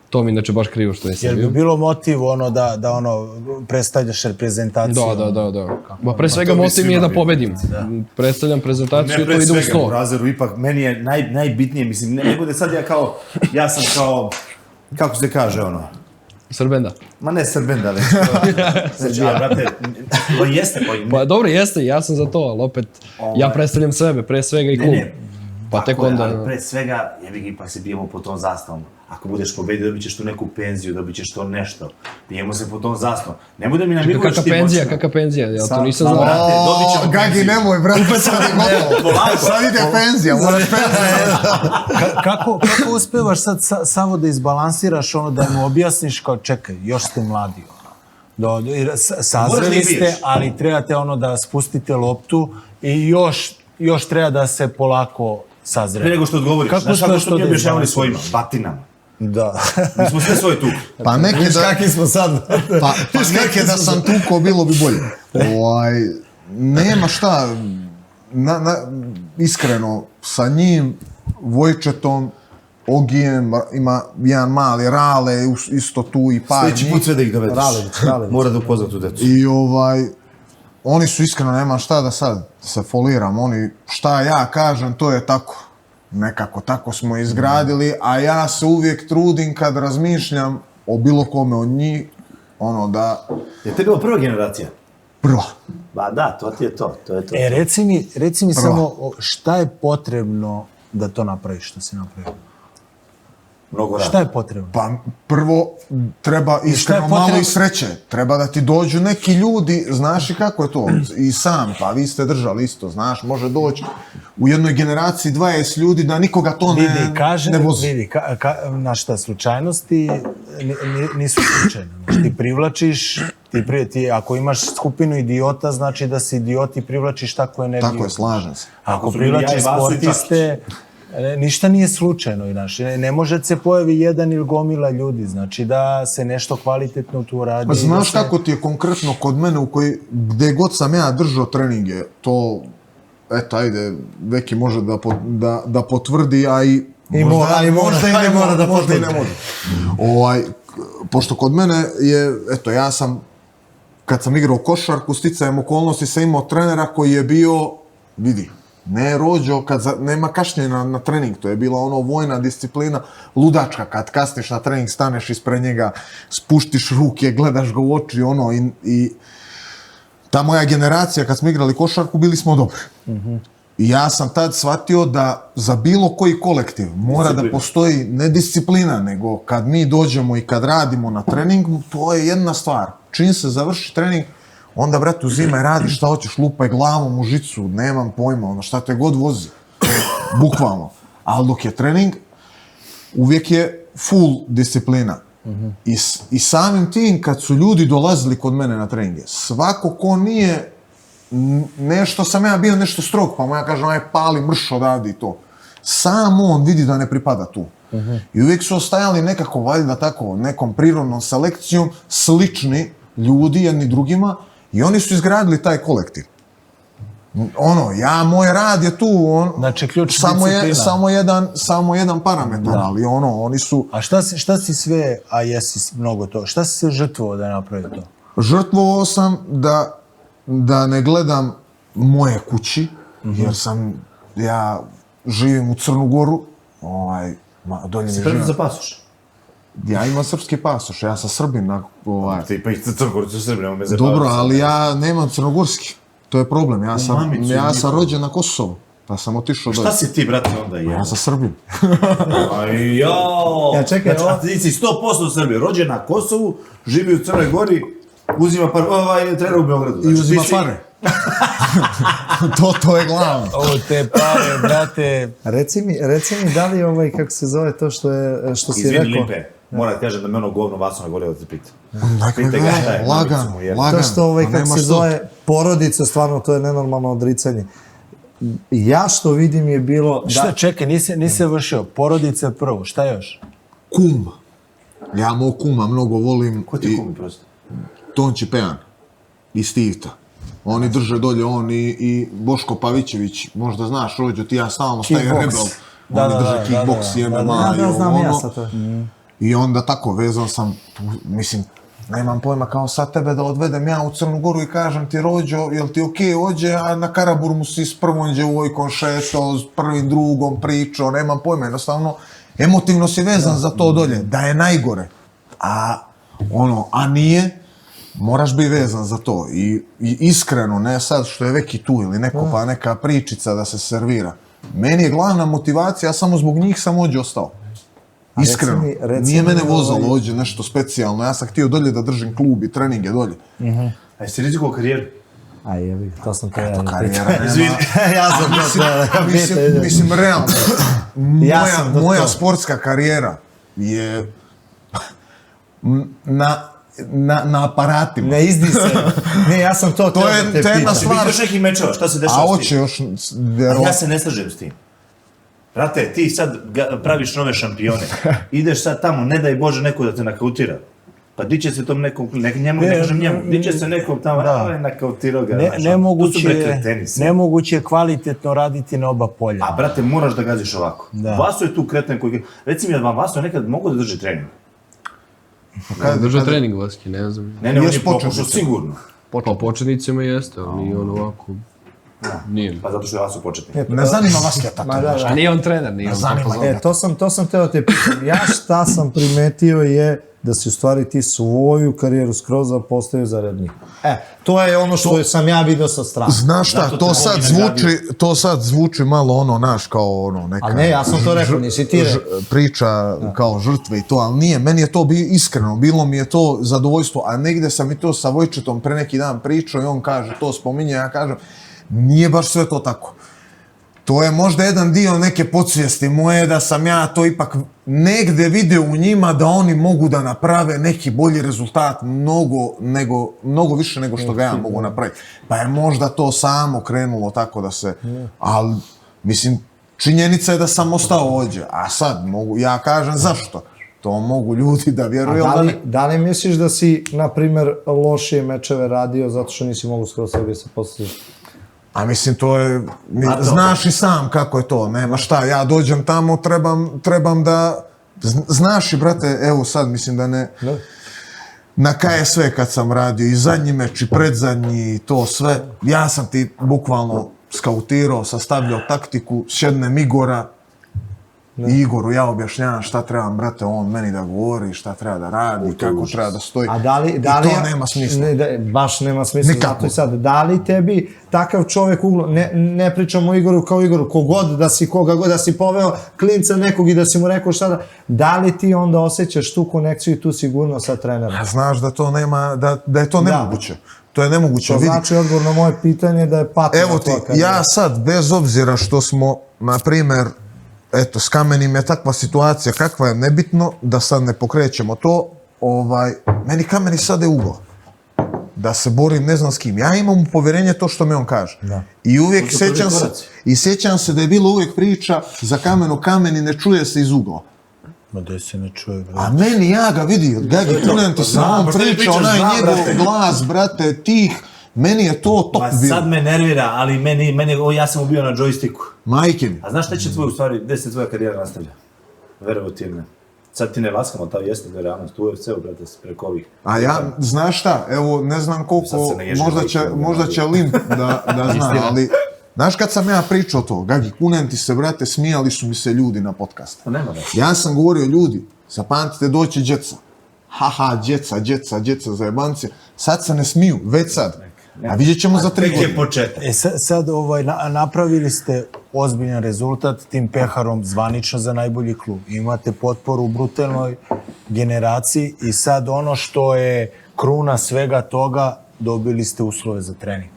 To mi inače baš krivo što nisam bio. Jer bi bilo motiv da predstavljaš reprezentaciju? Da. Ma pre svega motiv mi je da pobedim. Predstavljam prezentaciju i to ide u 100. Ne pre svega, Brazeru, ipak meni je najbitnije, mislim, ne bude sad ja sam kao, kako se kaže Srbenda. Ma ne Srbenda, već. Znači, brate, to jeste. Pa dobro, jeste, ja sam za to, ali opet, ja predstavljam sebe, pre svega i klub. Pa tek onda... Ali pre svega, ipak se bijemo po tom zastavom. Ako budeš pobedio, dobit ćeš tu neku penziju, dobit ćeš to nešto. Bijemo se po tom zastavom. Ne bude mi namiguješ ti moćno. Kakva penzija, ja to nisam znao. Gagi, nemoj, brate, sad ide penzija, moraš penzija. Kako uspevaš sad samo da izbalansiraš da mu objasniš kao čekaj, još ste mladi. Sazreli ste, ali trebate da spustite loptu i još treba da se polako sazreli. Pre nego što odgovoriš, znaš kako što ti objašnjavali svojima? Batinama. Da. Mi smo sve svoje tuke. Pa neke da... Kakvi smo sad? Pa neke da sam tukao, bilo bi bolje. Nema šta, iskreno, sa njim, Vojčetom, Ogijem, ima jedan mali Rale, isto tu i par njih. Sljedeći put sve da ih dovedeš. Rale. Mora da upozna tu decu. I oni su iskreno, nema šta da sad se foliram, šta ja kažem, to je tako. Nekako tako smo izgradili, a ja se uvijek trudim kad razmišljam o bilo kome od njih, da... Je to bila prva generacija? Prva. Ba da, to ti je to. Reci mi samo šta je potrebno da to napraviš, što si napravio? Mnogo rada. Šta je potrebno? Pa prvo treba iskreno malo i sreće. Treba da ti dođu neki ljudi, znaš i kako je to? I sam, pa vi ste držali isto, znaš, može doći u jednoj generaciji 20 ljudi da nikoga to ne vozi. Vidi, na šta, slučajnosti nisu slučajne. Ti privlačiš, ako imaš skupinu idiota, znači da si idiot i privlačiš takvu energiju. Tako je, slažem se. Ako privlačiš sportiste, ništa nije slučajno, ne može da se pojavi jedan ili gomila ljudi, znači da se nešto kvalitetno tu radi. Znaš kako ti je konkretno kod mene, gde god sam ja držao treninge, to, eto, ajde, Veki može da potvrdi, a i možda i ne mora da potvrdi. Pošto kod mene je, eto, ja sam, kad sam igrao košarku, sticajem okolnosti sam imao trenera koji je bio, vidi, ne rođo, kad nema kašnjenja na trening, to je bila vojna disciplina, ludačka, kad kasniš na trening, staneš ispred njega, spuštiš ruke, gledaš ga u oči, i ta moja generacija, kad smo igrali košarku, bili smo dobri. I ja sam tad shvatio da za bilo koji kolektiv mora da postoji ne disciplina, nego kad mi dođemo i kad radimo na treningu, to je jedna stvar. Čim se završi trening, onda, brate, uzimaj, radi šta hoćeš, lupaj glavom u žicu, nemam pojma, šta te god vozi, bukvalno. Ali dok je trening, uvijek je full disciplina. I samim tim, kad su ljudi dolazili kod mene na treninge, svako ko nije nešto, sam ja bio nešto strog, pa mu ja kažem, aj pali mrš odavde i to. Sam on vidi da ne pripada tu. I uvijek su ostajali nekako, valjda tako, nekom prirodnom selekcijom, slični ljudi jedni drugima i oni su izgradili taj kolektiv. Moj rad je tu, Znači, ključ disciplina. Samo jedan parametar, ali oni su... A šta si sve, a jesi mnogo to, šta si se žrtvovao da napravi to? Žrtvovao sam da ne gledam moje kući, jer ja živim u Crnu Goru, dolje mi Si predno za živim. pasoš? Ja imam srpski pasoš, ja sam Srbin. Ti pa i Crnogorci su Srbi, nema me zabavati. Dobro, ali ja nemam crnogorski. To je problem. Ja sam rođen na Kosovu, pa sam otišao Šta si ti, brate, onda je? Ja sam Srbin. Aj, jao! Ja, čekaj, znači, a ti si 100% Srbije, rođen na Kosovu, živi u Crnoj Gori, uzima trenera u Beogradu. I uzima pare. To je glavno. Ovo te pare, brate. Reci mi, da li kako se zove to što si Izvini, rekao? Limpe, moram kažem da me ono govno Vasona gore da te pita. Dakle, Pita ga šta je, lagano, mamicu mu je. lagano. To što Pa kako nema se što. zove porodica, stvarno to je nenormalno odricanje. Ja što vidim je bilo... Šta, čekaj, nisi vršio, porodica prvo, šta još? Kum. Ja mog kuma mnogo volim. Ko ti kumi prosto? Tonči Pejan i Stivta. Oni drže dolje, on i Boško Pavićević, možda znaš, Rođo, ti ja stalno staje Kickbox. Rebel. Oni drže kickbox i MMA i znam ja ono. sad to. I onda tako, vezan sam, mislim, nemam pojma kao sad tebe da odvedem ja u Crnu Goru i kažem ti, Rođo, jel ti okej, ođe, a na Karaburmu si s prvom djevojkom šetao, s prvim drugom pričao, nemam pojma, jednostavno, emotivno si vezan za to dolje, da je najgore. A nije, moraš biti vezan za to. I iskreno, ne sad što je Veki tu ili neko pa neka pričica da se servira. Meni je glavna motivacija, ja samo zbog njih sam ođe ostao. Iskreno. Nije mene vozalo ođe nešto specijalno. Ja sam htio dolje da držim klub i treninge dolje. A jesi rizikao karijeru? Aj, jebi, to sam to Eto, karijera nema. Izvini. Ja sam to... Mislim, realno. Ja sam Moja sportska karijera je na aparatima. Ne izdi se. Ne, ja sam to To je da te tema pitam. Će biti još nekih mečeva, šta se dešava A s tim? hoće još... Ja se ne slažem s tim. Brate, ti sad praviš nove šampione. Ideš sad tamo, ne daj Bože neko da te nakautira. Pa di će se tom nekom, ne kažem njemu, di će se nekom tamo, nakautirao ga. Nemoguće je kvalitetno raditi na oba polja. A brate, moraš da gaziš ovako. Vaso je tu kreten koji... Reci mi, vam Vaso nekad mogu da drži trening? Držao trening Vaski, ne znam. Ne, on je pokušao sigurno. Pa početnicima jeste, ali nije on ovako... Nije. Pa zato što je Vaso početnik. Ne zanima vas ja tako. A nije on trener, nije on tako. To sam teo te pitam. Ja šta sam primetio je da si u stvari ti svoju karijeru skroz postavio za rednik. To je ono što sam ja vidio sa strane. Znaš šta, to sad zvuči malo ono, naš, kao ono, neka... Ali ne, ja sam to rekao, nisi ti rekao. Priča kao žrtve i to, ali nije, meni je to iskreno, bilo mi je to zadovoljstvo, a negde sam i to sa Vojčetom pre neki dan pričao i on kaže, to spominje, ja kažem, nije baš sve to tako. To je možda jedan dio neke podsvijesti moje, da sam ja to ipak negde video u njima da oni mogu da naprave neki bolji rezultat mnogo više nego što ga ja mogu napraviti. Pa je možda to samo krenulo tako da se... Ali, mislim, činjenica je da sam ostao ovdje. A sad, ja kažem zašto. To mogu ljudi da vjeruju. Da li misliš da si, na primer, lošije mečeve radio zato što nisi mogu skoro sebi se postaviti? A mislim, to je... Znaš i sam kako je to, nema šta. Ja dođem tamo, trebam da... Znaš i, brate, evo sad, mislim da ne... Na KSV kad sam radio, i zadnji meč, i predzadnji, i to sve. Ja sam ti bukvalno skautirao, sastavljao taktiku, sjednem Igora, i Igoru ja objašnjavam šta trebam, brate, on meni da govori, šta treba da radi, kako treba da stoji. I to nema smisla. Baš nema smisla. Nikako. Da li tebi takav čovjek ne pričamo o Igoru kao Igoru, koga god da si poveo klinca nekog i da si mu rekao šta da li ti onda osjećaš tu konekciju i tu sigurnost sa trenerom? A znaš da to nema, da je to nemoguće. To je nemoguće. To znači odgovor na moje pitanje da je patnja. Evo ti, ja sad, bez obzira što smo, na primer, eto, s Kamenim je takva situacija kakva je, nebitno, da sad ne pokrećemo to, meni Kameni sad je ugao. Da se borim ne znam s kim. Ja imam povjerenje to što mi on kaže. Da. I uvijek sjećam se da je bilo uvijek priča za Kameni ne čuje se iz ugla. Ma da se ne čuje. A meni, ja ga vidio, Gagi, kunem ti se, on priča, onaj njegov glas, brate, tih, meni je to top bilo. Sad me nervira, ali ja sam ubio na joysticku. Majke mi. A znaš šta će tvoj, u stvari, gde se tvoja karijera nastavlja? Verovo ti ili ne. Sad ti ne laskamo, ta jeste da je realnost, u UFC-u, brate, preko ovih. A ja, znaš šta, evo, ne znam koliko, možda će Lim da zna, ali, znaš kad sam ja pričao to, Gagi, kunem ti se, brate, smijali su mi se ljudi na podcastu. Nema da. Ja sam govorio, ljudi, zapamtite, doći djeca. Haha, djeca, zajebanci. Sad se ne smiju, već sad. A vidjet ćemo za 3 godine. Tek je početak. Sad napravili ste ozbiljan rezultat tim Peharom zvanično za najbolji klub. Imate potporu u brutalnoj generaciji i sad ono što je kruna svega toga, dobili ste uslove za trening.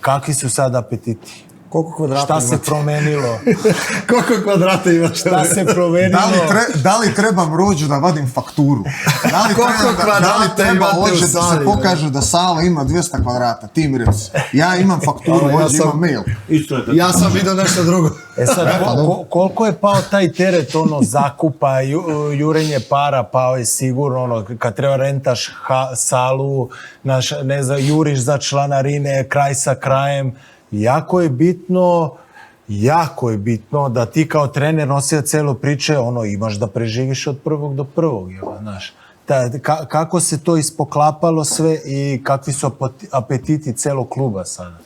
Kakvi su sad apetiti? Koliko kvadrata Šta se promenilo? Koliko kvadrata imaš? Šta se promenilo? Da li trebam rođu da vadim fakturu? Da li treba hoće da se pokaže da sala ima 200 kvadrata? Ti mi reci. Ja imam fakturu, hoće imam mail. Ja sam vidio nešto drugo. Sad, koliko je pao taj teret zakupa, jurenje para, pao je sigurno, kad treba rentaš salu, ne znam, juriš za članarine, kraj sa krajem. Jako je bitno da ti kao trener nosio celo priče, imaš da preživiš od prvog do prvog, znaš. Kako se to ispoklapalo sve i kakvi su apetiti celog kluba sada?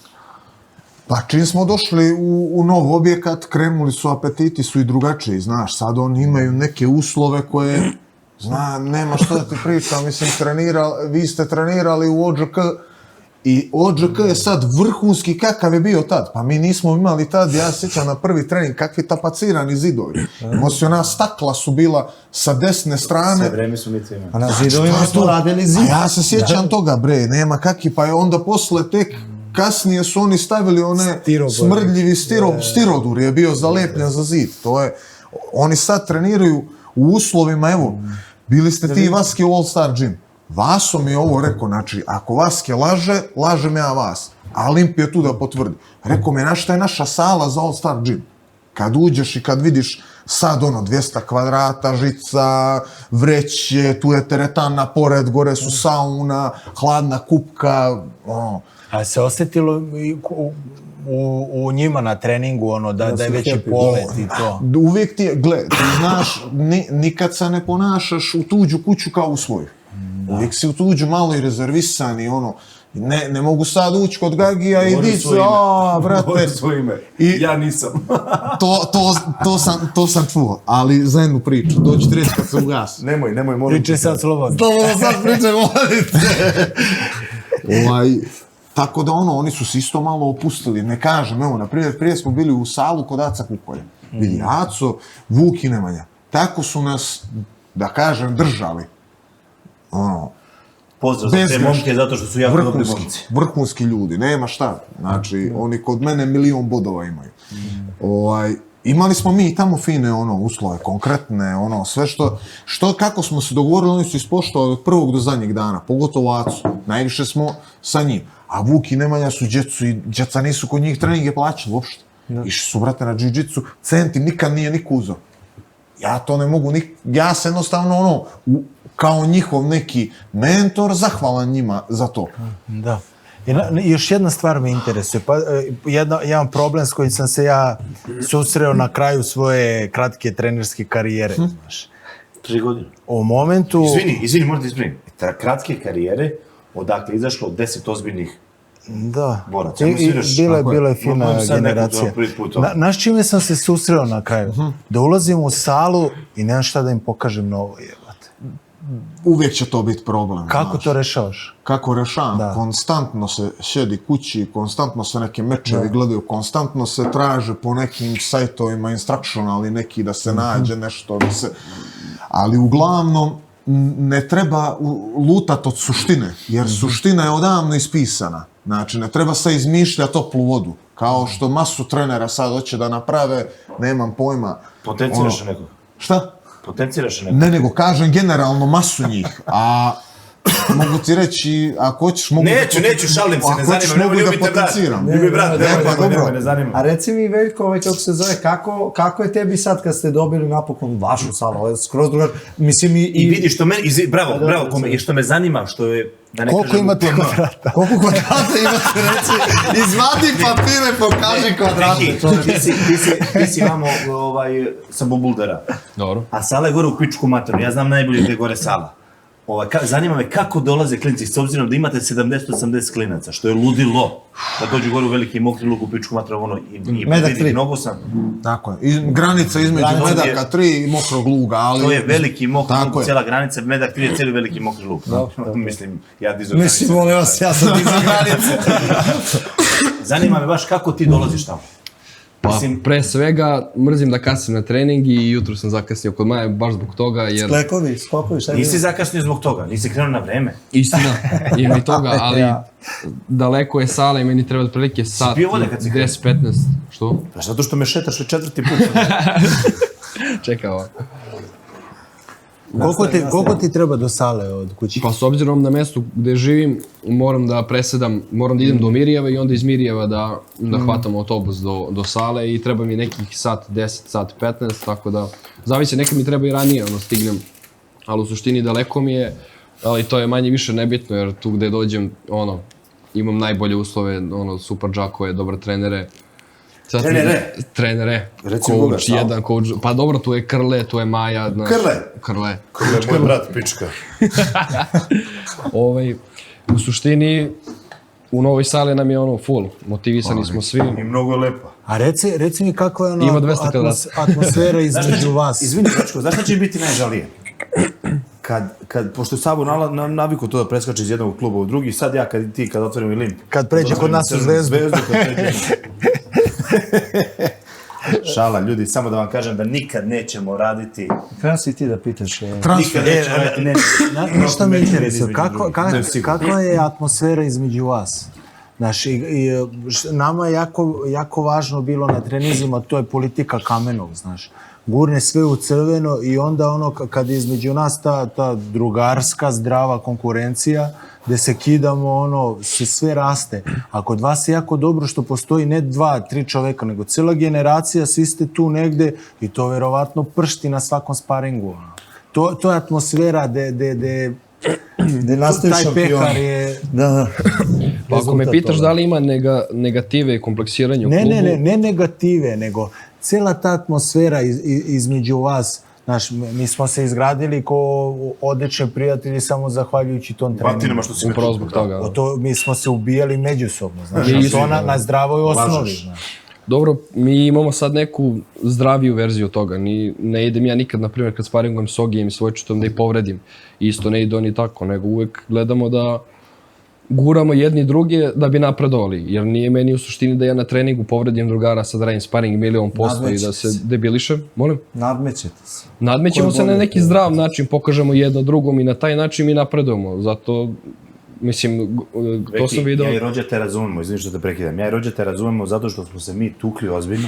Pa čim smo došli u nov objekat, krenuli su apetiti, su i drugačiji, znaš, sad oni imaju neke uslove koje, nema što da ti pričam, mislim, vi ste trenirali u OGK, i OGK je sad vrhunski kakav je bio tad. Pa mi nismo imali tad, ja sjećam na prvi trening, kakvi tapacirani zidovi. Ona stakla su bila sa desne strane. Sve vreme su mi to imali. A na zidovima su radili zid. A ja se sjećam toga, bre, nema kakvi, pa je onda posle tek kasnije su oni stavili one smrdljivi stirodur je bio zalepljen za zid. To je, oni sad treniraju u uslovima, evo, bili ste ti Vaske u All Star Gym. Vaso mi je ovo rekao, znači, ako Vaske laže, lažem ja vas. A Olimpija je tu da potvrdi. Rekao mi je, šta je naša sala za All Star Gym? Kad uđeš i kad vidiš sad 200 kvadrata, žica, vreće, tu je teretana pored, gore su sauna, hladna kupka, A se osjetilo u njima na treningu, da je veći polet i to? Uvijek ti je, ti znaš, nikad se ne ponašaš u tuđu kuću kao u svoju. Uvijek si u tuđu malo i rezervisan i ne mogu sad ući kod Gagija i dići, vrate. Govori svoje ime. Ja nisam. To sam čuo, ali za jednu priču, doći reći kad se ugasi. Nemoj, molim. Pričaj sad slobodno. Sad pričaj, molite. Tako da oni su se isto malo opustili, ne kažem, evo, naprijed, prije smo bili u salu kod Aca Kukolja. Vidi, Aco, Vuk i Nemanja. Tako su nas, da kažem, držali. Pozdrav za te momke, zato što su jako dobri momci. Vrhunski ljudi, nema šta. Znači, oni kod mene 1.000.000 bodova imaju. Imali smo mi tamo fine uslove, konkretne, sve što, kako smo se dogovorili, oni su ispoštovali od prvog do zadnjeg dana, pogotovo Acu. Najviše smo sa njim. A Vuk i Nemanja su djecu i djeca nisu kod njih treninge plaćali uopšte. Išli su, brate, na džiu-džicu, centi nikad nije niko uzeo. Ja to ne mogu, ja se jednostavno kao njihov neki mentor, zahvalan njima za to. Da. Još jedna stvar me interesuje, jedan problem s kojim sam se ja susreo na kraju svoje kratke trenerske karijere. 3 godine. U momentu... Izvini, možda izvinim. Kratke karijere, odakle izašlo 10 ozbiljnih boraca. Bila je fina generacija. Znaš čime sam se susreo na kraju? Da ulazim u salu i nemam šta da im pokažem novo, jebate. Uvijek će to biti problem. Kako to rešavaš? Kako rešavam? Konstantno se šedi kući, konstantno se neke mečevi gledaju, konstantno se traže po nekim sajtovima instructionali neki da se nađe nešto, da se... Ali uglavnom ne treba lutati od suštine, jer suština je odavno ispisana. Znači, ne treba se izmišljati toplu vodu. Kao što masu trenera sad hoće da naprave, nemam pojma. Potenciraš nekog? Šta? Potenciraš nekog? Ne, nego kažem generalno masu njih, a mogu ti reći, ako hoćeš mogu Neću, šalim se, ne ako hoćeš zanima, mogu nemoj da ljubite brat. potenciram. Ljubi brat, Dobro. ne zanima. A reci mi, Veljko, kako se zove, kako je tebi sad kad ste dobili napokon vašu salu, ovo je skroz druga, mislim I vidi što meni, bravo, kome, i što me zanima, što je, da ne Koliko kažem, imate puno. kvadrata? Koliko kvadrata imate, reci, izvadi papire, pokaži kvadrate. Neki, ti si vamo sa Bobuldara, Dobro. a sala je gore u pičku materinu, ja znam najbolje gde je gore sala. Zanima me kako dolaze klinci, s obzirom da imate 70-80 klinaca, što je ludilo, da dođu gore u veliki mokri luk u pičku materinu, i Medak vidi, tri. mnogo sam, Tako je, granica između Medaka 3 i Mokrog Luga, ali... to je veliki mokri Tako luk, je. cijela granica, Medak 3 je cijeli veliki mokri luk. Mislim, ja dizu Mislim, molim vas, ja sam dizao granice. Zanima me baš kako ti dolaziš tamo. Pa, pre svega, mrzim da kasnim na trening i jutro sam zakasnio kod Maje baš zbog toga, jer... Klekovi, skokovi, šta je Nisi bilo? zakasnio zbog toga, nisi krenuo na vreme. Istina, ima i toga, ali daleko je sala i meni treba otprilike sat, pio vode kad si krenuo? 10-15, što? Pa zato što me šetaš četvrti put. Čekaj ovo. Koliko ti treba do sale od kući? Pa s obzirom na mesto gde živim, moram da presedam, moram da idem do Mirjeva i onda iz Mirjeva da hvatam autobus do sale i treba mi nekih sat 10, sat 15, tako da zavisi, nekad mi treba i ranije, stignem, ali u suštini daleko mi je, ali to je manje više nebitno jer tu gde dođem, imam najbolje uslove, super džakove, dobre trenere. Sad Trenere. Reci koga, Coach, jedan coach, pa dobro, tu je Krle, tu je Maja. Krle. Moj brat, pička. U suštini, u novoj sali nam je full, motivisani smo svi. I mnogo je lepa. A reci mi kakva je Ima 200 kvadrata. atmosfera između vas? Izvini, Dačko, znaš šta će biti najžalije? Pošto je Sabo naviku to da preskače iz jednog kluba u drugi, sad ja kad otvorim Limp. Kad pređe kod nas u Zvezdu. Šala, ljudi, samo da vam kažem da nikad nećemo raditi... Kada si ti da pitaš? Nikad nećemo raditi... Šta me interesuje, kakva je atmosfera između vas? Znaš, nama je jako važno bilo na trenizima, to je politika kamenog, znaš. Gurne sve u crveno i onda kad je između nas ta drugarska, zdrava konkurencija, gde se kidamo, se sve raste. A kod vas je jako dobro što postoji ne 2-3 čoveka, nego cijela generacija, svi ste tu negde i to verovatno pršti na svakom sparingu. To je atmosfera gde nastaju taj šampioni. pehar je... Da. Pa ako me pitaš da li ima negative i kompleksiranje u klubu... Ne negative, nego cijela ta atmosfera između vas. Znaš, mi smo se izgradili ko odlični prijatelji samo zahvaljujući tom treningu. Batinama što si me Upravo zbog toga. Mi smo se ubijali međusobno, znaš, to na zdravoj osnovi, znaš. Dobro, mi imamo sad neku zdraviju verziju toga. Ne idem ja nikad, na primjer, kad sparingujem s Ogijem i Svojčitom da ih povredim. Isto ne ide oni tako, nego uvek gledamo da guramo jedni druge da bi napredovali. Jer nije meni u suštini da ja na treningu povredim drugara, sad radim sparing 1.000.000% i da se debilišem. Molim? Nadmećete se. Nadmećemo se na neki zdrav način, pokažemo jedno drugom i na taj način mi napredujemo. Zato, mislim, to sam vidio... Ja i Rođa te razumemo, izvini što te prekidam, ja i Rođa te razumemo zato što smo se mi tukli ozbiljno.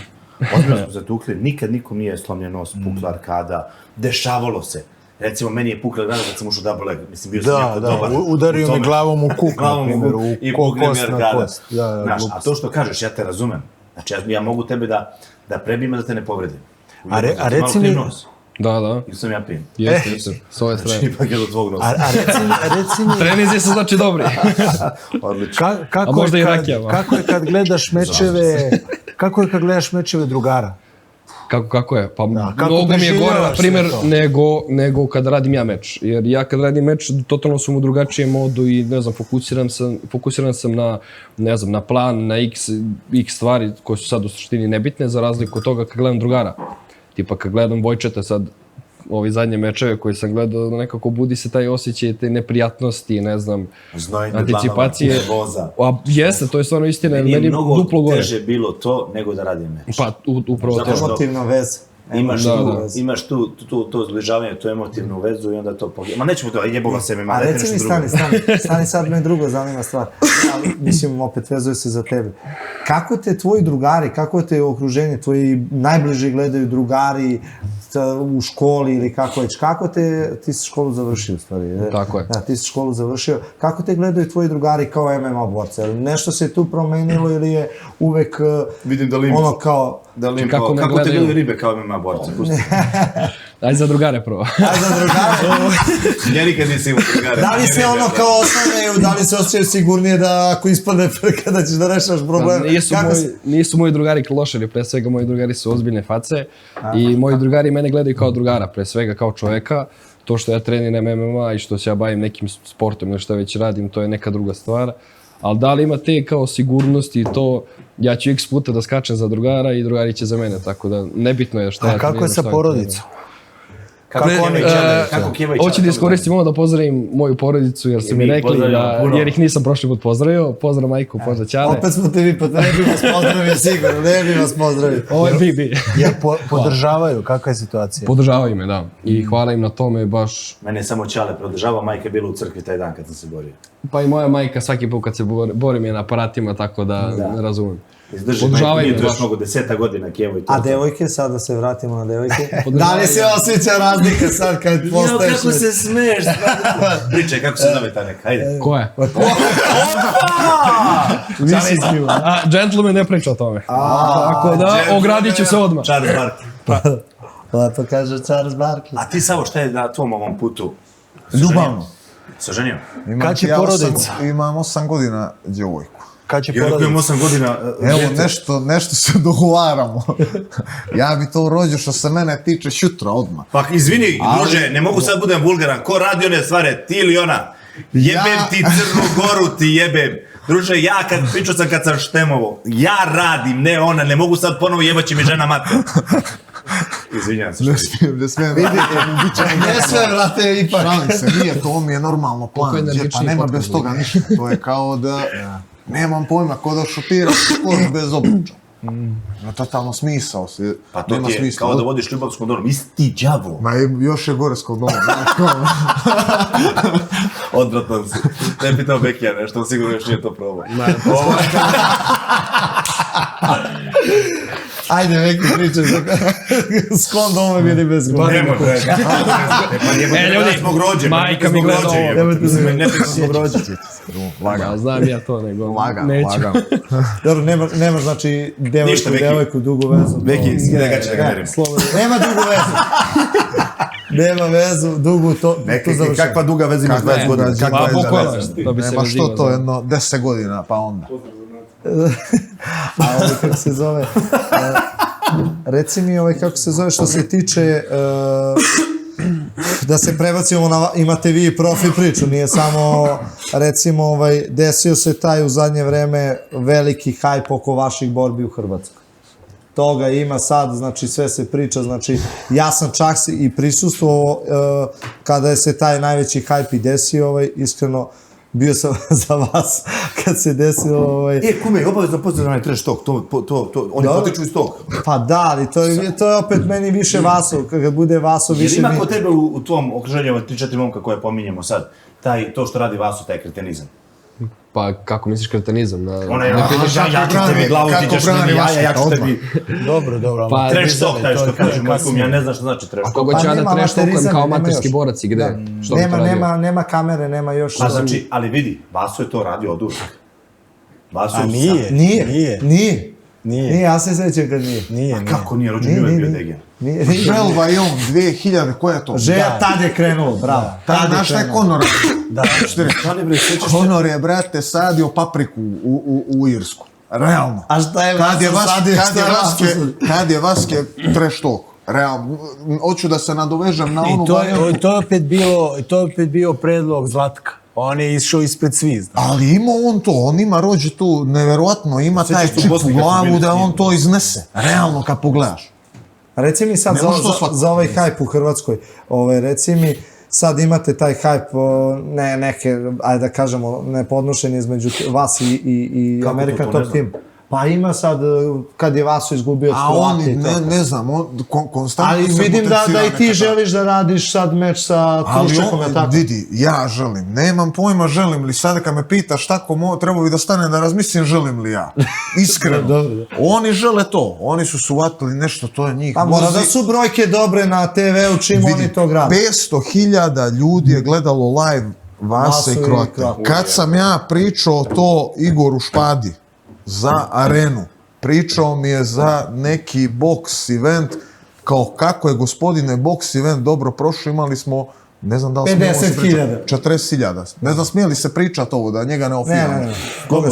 Ozbiljno smo se tukli, nikad nikom nije slomljen nos, pukla arkada, dešavalo se. Recimo, meni je pukla grada kad sam ušao double leg, mislim, bio sam jako dobar. Udario mi glavom u kuk, na primjer, i pukne mi arkada. A to što kažeš, ja te razumem. Znači, ja mogu tebe da prebijem, da te ne povredim. A reci mi... Da. Ili sam ja pijem? Jeste, s ove strane. Znači, ipak je do tvog nosa. A reci mi... Trenizi su znači dobri. Odlično. A možda i rakija. Kako je kad gledaš mečeve drugara? Kako je? Pa kako mnogo mi je gore, na preživljavaš primjer, sve to? nego kad radim ja meč. Jer ja kad radim meč, totalno sam u drugačijem modu i, ne znam, fokusiran sam na, ne znam, na plan, na x stvari koje su sad u suštini nebitne, za razliku od toga kad gledam drugara. Tipa kad gledam Vojčeta sad, ovi zadnje mečeve koje sam gledao, nekako budi se taj osjećaj, te neprijatnosti, ne znam, anticipacije. Jeste, to je stvarno istina, meni je duplo gore. Meni je mnogo teže bilo to nego da radim meč. Pa, upravo to. Emotivna veza. Imaš tu to zbližavanje, tu emotivnu vezu i onda to pogledaj. Ma nećemo to, jebova se MMA, A dajte reci mi, nešto drugo. stani sad, me drugo zanima stvar, ali mislim, opet vezuje se za tebe. Kako te tvoji drugari, kako te okruženje, tvoji najbliži gledaju drugari u školi ili kako već, kako te, ti si školu završio u stvari, Tako je. Da, ti si školu završio, kako te gledaju tvoji drugari kao MMA borca? Nešto se tu promenilo ili je uvek Vidim da limpo. ono kao... Kako me Kako te gledaju? gledaju ribe kao MMA borca? Pusti. Ajde za drugare prvo. A za drugare, Ja nikad nisam imao drugare. da li se ono kao osnovneju, da li se osjećaju sigurnije da ako ispadne kada ćeš da rešaš problem? Nisu moji drugari klošari, pre svega moji drugari su ozbiljne face i moji drugari mene gledaju kao drugara, pre svega kao čoveka. To što ja treniram MMA i što se ja bavim nekim sportom ili što već radim, to je neka druga stvar. Ali da li ima te kao sigurnosti i to, ja ću x puta da skačem za drugara i drugari će za mene, tako da nebitno je šta ja A kako je sa porodicom? Kako oni čele, kako Keva i Čale. Hoću da iskoristim ovo da pozdravim moju porodicu jer su mi rekli jer ih nisam prošli put pozdravio. Pozdrav majku, pozdrav Ćale. Opet smo te vi, pa ne bi vas pozdravio sigurno, ne bi vas pozdravio. Ovo je Bibi. Jer podržavaju, kakva je situacija? Podržavaju me, da. I hvala im na tome baš. Mene samo Čale podržava, majka je bila u crkvi taj dan kad sam se borio. Pa i moja majka svaki put kad se borim je na aparatima, tako da ne razumem. Izdrži, Podržavaju majku, nije me to još baš. mnogo, 10 godina Kevo i to. A devojke, sad da se vratimo na devojke. Da li se osjeća razlika sad kad postaješ... Kako se smeješ, pričaj, kako se zove ta neka, ajde. Ko je? Nisi skriva. A, gentleman ne priča o tome. Tako da, ogradit ću se odmah. Charles Barkley. Lepo kaže Charles Barkley. A ti, Savo, šta je na tvom ovom putu? Ljubavno. Se ženio? Kad će porodica? Imam 8 godina djevojku. Kad će Ja rekao imam porodica? 8 godina... Evo, nešto se dogovaramo. Ja bi to uradio što se mene tiče šutra odmah. Pa izvini, druže, ne mogu sad budem vulgaran. Ko radi one stvari, ti ili ona? Jebem ti Crnu Goru, ti jebem. Druže, ja pričao sam kad sam štemovo. Ja radim, ne ona, ne mogu sad ponovo jebaći mi žena mater. Izvinjam se. Ne smijem. Ne sve, vrate, ipak. Šalim se, nije, to mi je normalno plan. Pa nema bez toga ništa. To je kao da... Nemam pojma, ko da šutiraš skoro bez obuča. Na totalno smisao se. Pa to ti je kao da vodiš ljubav s kondonom. Isti đavo. Ma još je gore s kondomom. Odvratan si. Ne pitao Bekija nešto, on sigurno još nije to probao. Ajde, neki pričaj s kondomom ili bez kondoma. Ne može. ljudi, majka mi gleda ovo. Ne pričam zbog rođe. Ja znam ja to, nego neću. Dobro, nema znači devojku, dugu vezu. Beki, skidaj gaće da ga merim. Nema dugu vezu. Nema vezu, dugu to završeno. Kakva duga veza imaš 20 godina? Pa Kakva bukvalno, veza? to bi se Nema što vezivao. to, jedno 10 godina, pa onda. A ovo kako se zove... Reci mi kako se zove što se tiče... Da se prebacimo na, imate vi profi priču, nije samo, recimo, desio se taj u zadnje vreme veliki hajp oko vaših borbi u Hrvatskoj. Toga ima sad, znači sve se priča, znači ja sam čak i prisustvovao kada je se taj najveći hajp i desio, iskreno, bio sam za vas kad se desilo... Kume, obavezno pozdravljam onaj trash talk, oni potiču iz tog. Pa da, ali to je opet meni više Vaso, kada bude Vaso više Jer mi... ima kod tebe u tvom okruženju 3-4 momka koje pominjemo sad, to što radi Vaso, taj kretenizam? Pa kako misliš kretenizam? Ona je, ja ću tebi glavu, ti ćeš meni jaja, ja ću tebi... Dobro. Pa, Trash talk, taj što kaže moj kum, ja ne znam što znači trash talk. Koga ću ja da nema trash talkujem amaterizam, kao nema amaterski još. borac i gde? Što bi to radio? Nema kamere, nema još... Pa znači, ali vidi, Vaso je to radio od uvijek. Vaso A je... Nije, ja se sećam kad nije. Nije. Kako nije rođen, nije bio degen. Nije. Želva i on, 2000, koja je to? Želja, tad je krenulo, bravo. Znaš šta je Conor? Da, bre, sećaš se? Conor je, brate, sadio papriku u Irsku. Realno. A šta je Vaso sadio, šta je Vaso sadio? Kad je Vaske trash talk. Realno. Hoću da se nadovežem na onu... I to je opet bio predlog Zlatka. On je išao ispred svih. Ali ima on to, on ima rođe tu, neverovatno, ima taj Sjećaš se u čip u Bosni kad su glavu bili da s njim? on to iznese. Realno kad pogledaš. Reci mi sad za ovaj hajp u Hrvatskoj, reci mi, sad imate taj hajp, neke, ajde da kažemo, nepodnošenje između vas i American Top Team. Pa ima sad, kad je Vaso izgubio A Hrvati oni, i to. ne znam, konstantno Ali se vidim da potencira i ti neka želiš da radiš sad meč sa Kruščakom, je tako? vidi, ja želim, nemam pojma želim li, sada kad me pitaš tako, trebao bi da stane da razmislim želim li ja, iskreno. Dobro. Oni žele to, oni su shvatili nešto, to je njih. Pa mora da su brojke dobre na TV-u čim oni to grade. 500.000 ljudi je gledalo live Vasa i Kroate. Kad sam ja pričao to Igoru Špadi za arenu, pričao mi je za neki boks event, kao kako je gospodine boks event dobro prošao, imali smo, ne znam da li smo 50.000. 40.000. Ne znam, smijeli se pričati ovo, da njega ne ofiramo. Ne.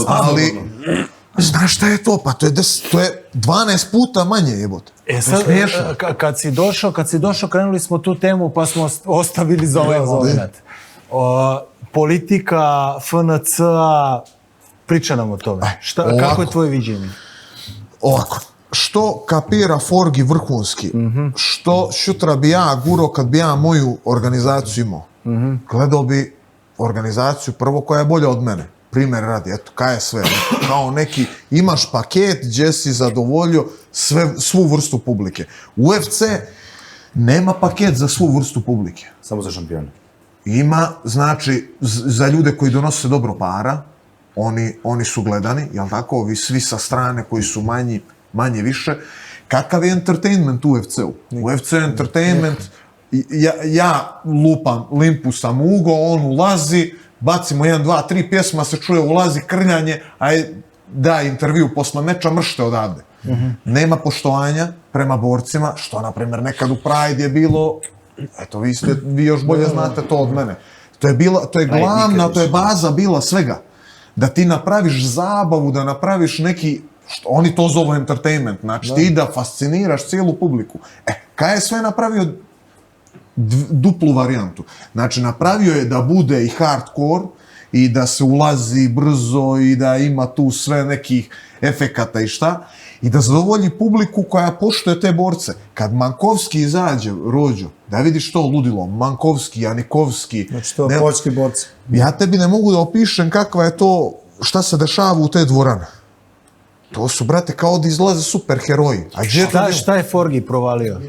Ali, znaš šta je to? Pa to je 12 puta manje, jebote. Sad, kad si došao, krenuli smo tu temu, pa smo ostavili za ovaj moment. Politika, FNC, priča nam o tome. Kako je tvoje viđenje? Ovako, što kapira Forgi vrhunski, što šutra bi ja gurao kad bi ja moju organizaciju imao, gledao bi organizaciju prvo koja je bolja od mene. Primjer radi, eto, KSV, kao neki, imaš paket gdje si zadovoljio svu vrstu publike. UFC nema paket za svu vrstu publike. Samo za šampione. Ima, znači, za ljude koji donose dobro para, oni su gledani, jel tako, ovi svi sa strane koji su manje više. Kakav je entertainment u UFC-u? UFC je entertainment, ja lupam limpu sam ugo, on ulazi, bacimo 1, 2, 3 pjesma, se čuje, ulazi krljanje, da intervju posle meča, mršte odavde. Nema poštovanja prema borcima, što, na primjer, nekad u Pride je bilo, eto, vi još bolje znate to od mene. To je glavna, to je baza bila svega. Da ti napraviš zabavu, da napraviš neki, oni to zovu entertainment, znači ti da fasciniraš cijelu publiku. Kaj je sve napravio duplu varijantu? Znači, napravio je da bude i hardcore, i da se ulazi brzo, i da ima tu sve nekih efekata i šta, i da zadovolji publiku koja poštuje te borce. Kad Mankovski izađe, Rođo, da vidiš to ludilo, Mankovski, Janikovski. Znači to je poljski borci. Ja tebi ne mogu da opišem kakva je to, šta se dešava u te dvorane. To su, brate, kao da izlaze superheroji. Šta je Forgi provalio?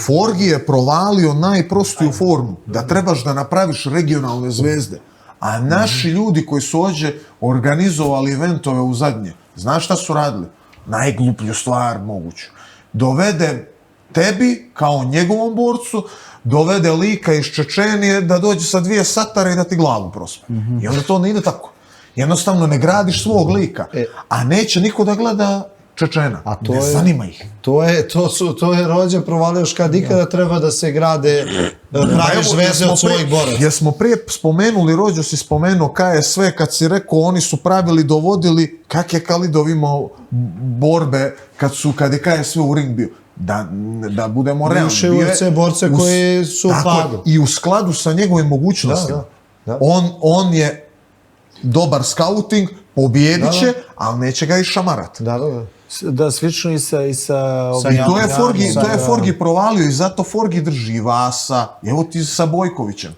Forgi je provalio najprostiju formu, da trebaš da napraviš regionalne zvezde. A naši ljudi koji su ođe organizovali eventove u zadnje, znaš šta su radili? Najgluplju stvar moguću. Dovede tebi, kao njegovom borcu, dovede lika iz Čečenije da dođe sa 2 satare i da ti glavu prospe. I onda to ne ide tako. Jednostavno ne gradiš svog lika, a neće niko da gleda Čečena. Ne zanima ih. To je Rođa provalio još kad ikada treba da se grade, praviš veze od svojih boraca. Jesmo prije spomenuli, Rođo si spomenuo KSV, kad si rekao oni su pravili, dovodili, kak je Kalidov imao borbe kad je KSV u ring bio. Da budemo realni. Bivše UFC borce koji su padu. I u skladu sa njegovim mogućnostima. On je dobar skauting, pobjedit će, ali neće ga išamarat. Da, slično i sa I to je Forgi provalio i zato Forgi drži Vasa. Evo ti sa Bojkovićem.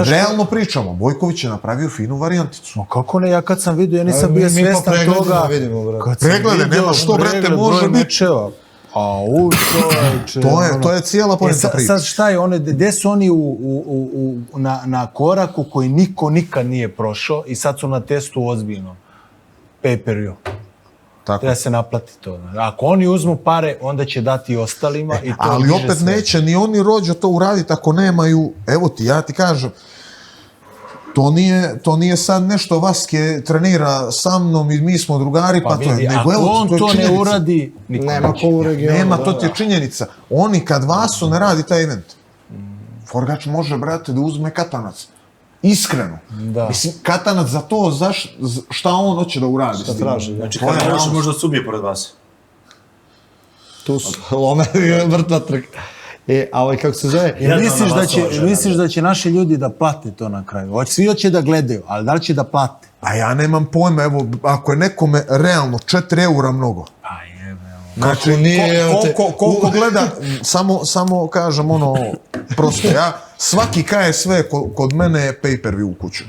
Realno pričamo, Bojković je napravio finu varijanticu. Kako ne, ja kad sam vidio, ja nisam bio svjestan toga. Preglede, nema što, brate, može biti. To je cijela poenta priča. Sad šta je, gde su oni na koraku koji niko nikad nije prošao i sad su na testu ozbiljno. Pay-per-view. Treba se naplati to. Ako oni uzmu pare, onda će dati i ostalima. Ali opet neće ni oni, Rođo, to uraditi ako nemaju, evo ti, ja ti kažem, to nije sad nešto Vaske trenira sa mnom i mi smo drugari, pa to je. Ako on to ne uradi, nema ko u regionu. Nema, to ti je činjenica. Oni kad Vaso ne radi taj event, Forgač može, brate, da uzme katanac. Iskreno. Mislim, katanac za to, šta on hoće da uradi. Šta traži. Znači, kada možda se ubije pored vas. Tu su lome, vrtva trka. Kako se zove? Misliš da će naši ljudi da plate to na kraju? Svi hoće da gledaju, ali da li će da plate? A ja nemam pojma, evo, ako je nekome realno 4 eura mnogo. Znači, koliko gleda, samo kažem prosto, svaki KSV kod mene je pay-per-view u kuću.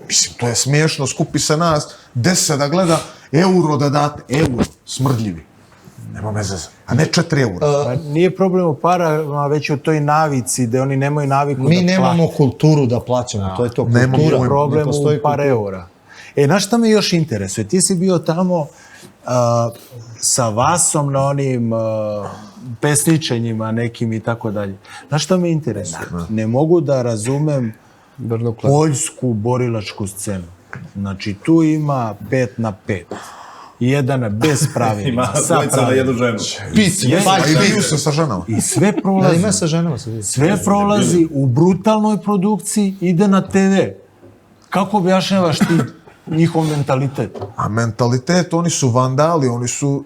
Mislim, to je smiješno, skupi se nas 10 da gleda, euro da date, euro, smrdljivi. Nema me zezati. A ne 4 eura. Pa nije problem u parama, već u toj navici, da oni nemaju naviku Mi da nemamo kulturu da plaćamo, to je to, Nemamo kultura. pojma. problem Ne postoji u par kultura. eura. Znaš šta me još interesuje? Ti si bio tamo sa Vasom na onim pesničenjima nekim i tako dalje. Znaš šta me interesuje? Ne mogu da razumem poljsku borilačku scenu. Znači, tu ima 5 na 5. Jedan bez pravilnika, sa pravilnika. ženu. Pici, Pa i biju se sa ženama. I sve Da, prolazi. ima sa ženama se vidi. Sve prolazi u brutalnoj produkciji, ide na TV. Kako objašnjavaš ti njihov mentalitet? A mentalitet, oni su vandali, oni su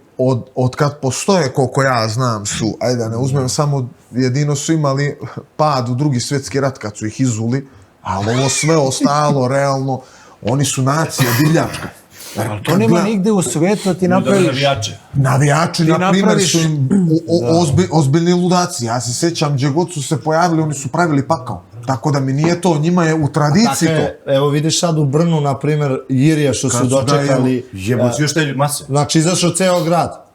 od kad postoje, koliko ja znam, su, ajde da ne uzmem samo, jedino su imali pad u Drugi svjetski rat kad su ih izuli, ali ovo sve ostalo, realno, oni su nacija divljačka. Ali to nema nigde u svetu, ti napraviš... Navijači, Ti na primjer, napraviš- su im ozbiljni ludaci. Ja se sjećam, gdje god su se pojavili, oni su pravili pakao. Tako da mi nije to, njima je u tradiciji to. Evo vidiš sad u Brnu, na primjer, Jirija što su Kad su ga, dočekali, Jeboć, još te mase. znači izašao ceo grad.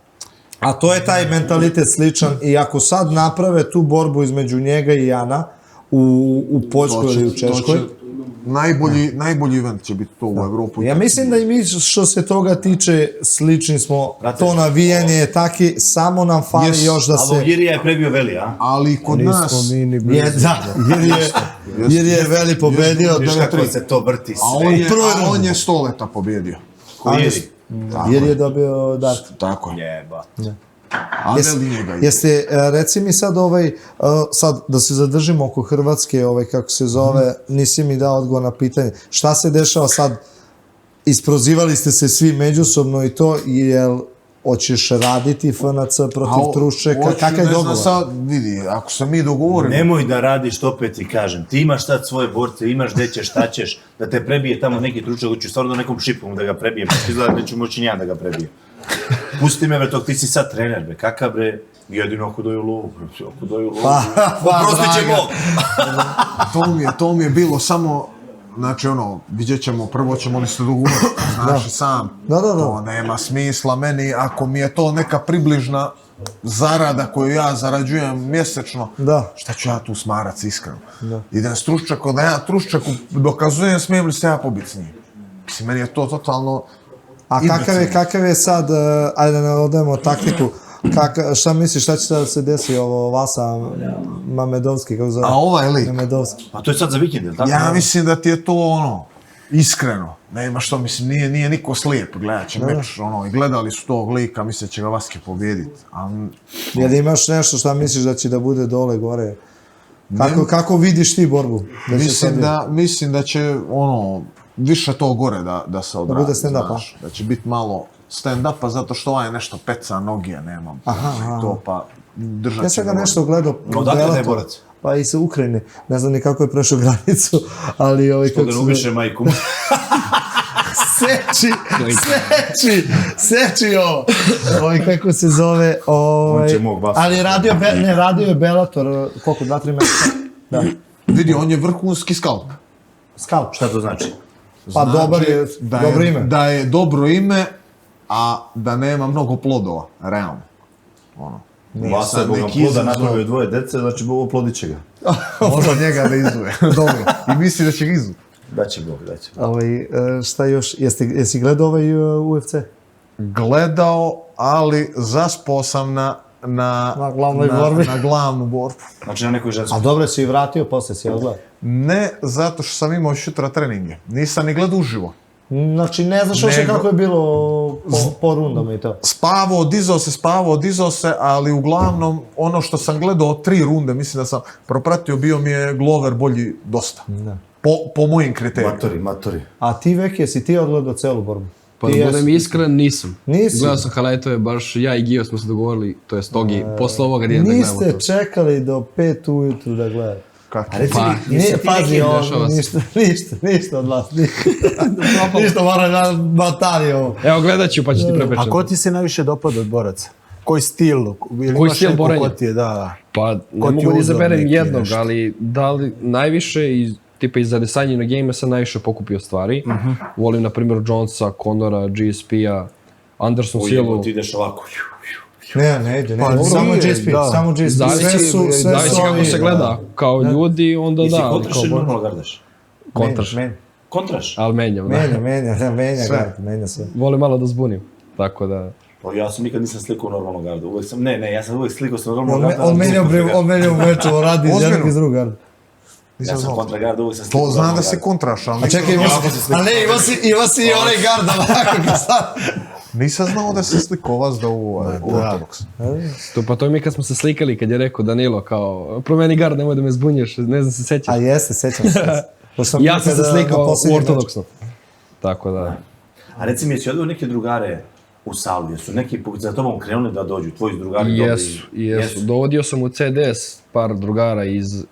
A to je taj mentalitet sličan i ako sad naprave tu borbu između njega i Jana u Poljskoj ili u Češkoj, Najbolji event će biti to u Evropu. ja mislim da i mi što se toga tiče slični smo, to navijanje je taki, samo nam fali Yes. još da Ali se... Girija je prebio Veli, a? Ali kod nas, Nismo mi ni blizu. Jer je Veli pobedio, Viš kako se to vrti sve. on je 100 leta pobjedio. Ko Giri? jer je dobio dart. Tako je. Jeba. A Veli njega ide. Jeste, reci mi sad sad da se zadržimo oko Hrvatske, kako se zove, nisi mi dao odgovor na pitanje. Šta se dešava sad? Isprozivali ste se svi međusobno i to, jel hoćeš raditi FNC protiv Truščeka? Kakav je dogovor? Sad, vidi, ako se mi dogovorimo... Nemoj da radiš, opet ti kažem. Ti imaš sad svoje borce, imaš gde ćeš, šta ćeš, da te prebije tamo neki Truščak, hoću stvarno nekom šipom da ga prebijem, pa izgleda da ću moći ja da ga prebijem. Pusti me, bre, tog ti si sad trener, bre, kakav, bre, jedino ako daju lovu, bre, ako daju lovu. Oprostit će Bog. To mi je bilo samo, znači vidjet ćemo, prvo ćemo li se dogovoriti, znaš i sam. Da. To nema smisla meni, ako mi je to neka približna zarada koju ja zarađujem mjesečno, Da. šta ću ja tu smarac, iskreno. Idem s Truščakom, da ja Truščaku dokazujem, smijem li se ja pobiti s njim. Mislim, meni je to totalno... A kakav je sad, ajde da ne odemo taktiku, šta misliš, šta će sad se desi ovo Vasa Mamedovski, kako zove? A ovaj lik? Mamedovski. Pa to je sad za vikend, je li tako? Ja mislim da ti je to iskreno. Nema što, mislim, nije niko slijep, gledat će meč, i gledali su tog lika, misle će ga Vaske pobijediti. Jel imaš nešto šta misliš da će da bude dole, gore? Kako vidiš ti borbu? Mislim da će, više to gore da se odradi. Da bude stand-up, znaš, da će biti malo stand-upa, zato što ovaj nešto peca, nogije nemam. Aha. To pa držat Ja će sam ga gore. nešto gledao. Odakle taj borac? Pa iz Ukrajine. Ne znam ni kako je prešao granicu, ali Što da ne ubiše majku. Seči ovo. Kako se zove, On će mog Vasu. ali radio je Bellator, koliko, 2-3 mjeseca? Da. Vidi, on je vrhunski skalp. Skalp. Šta to znači? Pa dobar je, dobro ime. Da je dobro ime, a da nema mnogo plodova, realno. Vasa je Bogom neki ploda, izazov. napravio 2 dece, znači oplodit će ga. Možda njega da izuje. Dobro. I misli da će ga izuje. Daće Bog. Šta još, jesi gledao ovaj UFC? Gledao, ali zaspao sam na glavnoj borbi. Na glavnu borbu. Znači na nekoj ženskoj. A dobro si i vratio, posle si odgledao. Ne, zato što sam imao jutra treninge. Nisam ni gledao uživo. Znači ne znaš uopšte kako je bilo po rundama i to. Spavao, dizao se, ali uglavnom ono što sam gledao 3 runde, mislim da sam propratio, bio mi je Glover bolji dosta. Po mojim kriterijima. Matori. A ti vek, jesi ti odgledao celu borbu? Pa da budem iskren, nisam. Nisi? Gledao sam highlightove, baš ja i Gio smo se dogovorili, to je Stogi, posle ovoga da gledamo Niste to. čekali do 5 ujutru da gledate. Kako? Pa, Nije, pazi, dešava se. ništa od vas. Ništa, moram na bataliju ovo. Evo gledat ću pa ću ti prepričati. A ko ti se najviše dopada od boraca? Koji stil? Koji stil borenja? Pa ne Ko ti mogu da uzor izaberem neki, jednog, nešto? ali da li najviše tipa iz zadesanje na game sam najviše pokupio stvari. Volim na primjer Jonesa, Conora, GSP-a, Anderson Ujebo, Silva. ti ideš ovako. Ne ide, Pa samo nije, GSP, da. samo GSP. Zavisi kako se gleda. Kao ljudi, onda Ti si da. ali kontraš kao ili bok- normalno gardaš? Kontraš. Kontraš? Ali menjam, da. Menja gard, menja sve. Volim malo da zbunim. Tako da... Pa ja sam nikad nisam slikao normalno garda. Uvek sam, ja sam uvek slikao sa normalno garda. On menja u meču, radi iz jednog iz drugog garda. Ja sam kontra garda, uvek sam slikao. To znam da si kontraš, ali A čekaj, ima si i onaj gard ovako kad sad. nisam znao da si slikao vas da u ortodoks. To je mi kad smo se slikali, kad je rekao Danilo kao promeni gard, nemoj da me zbunješ, ne znam se sećaš. A jeste, sećam se. Ja sam se slikao u ortodoksno. Tako da... A reci mi, jesi odveo neke drugare u salu? Jesu neki za tobom krenuli da dođu, tvoji drugari Jesu. Dovodio sam u CDS par drugara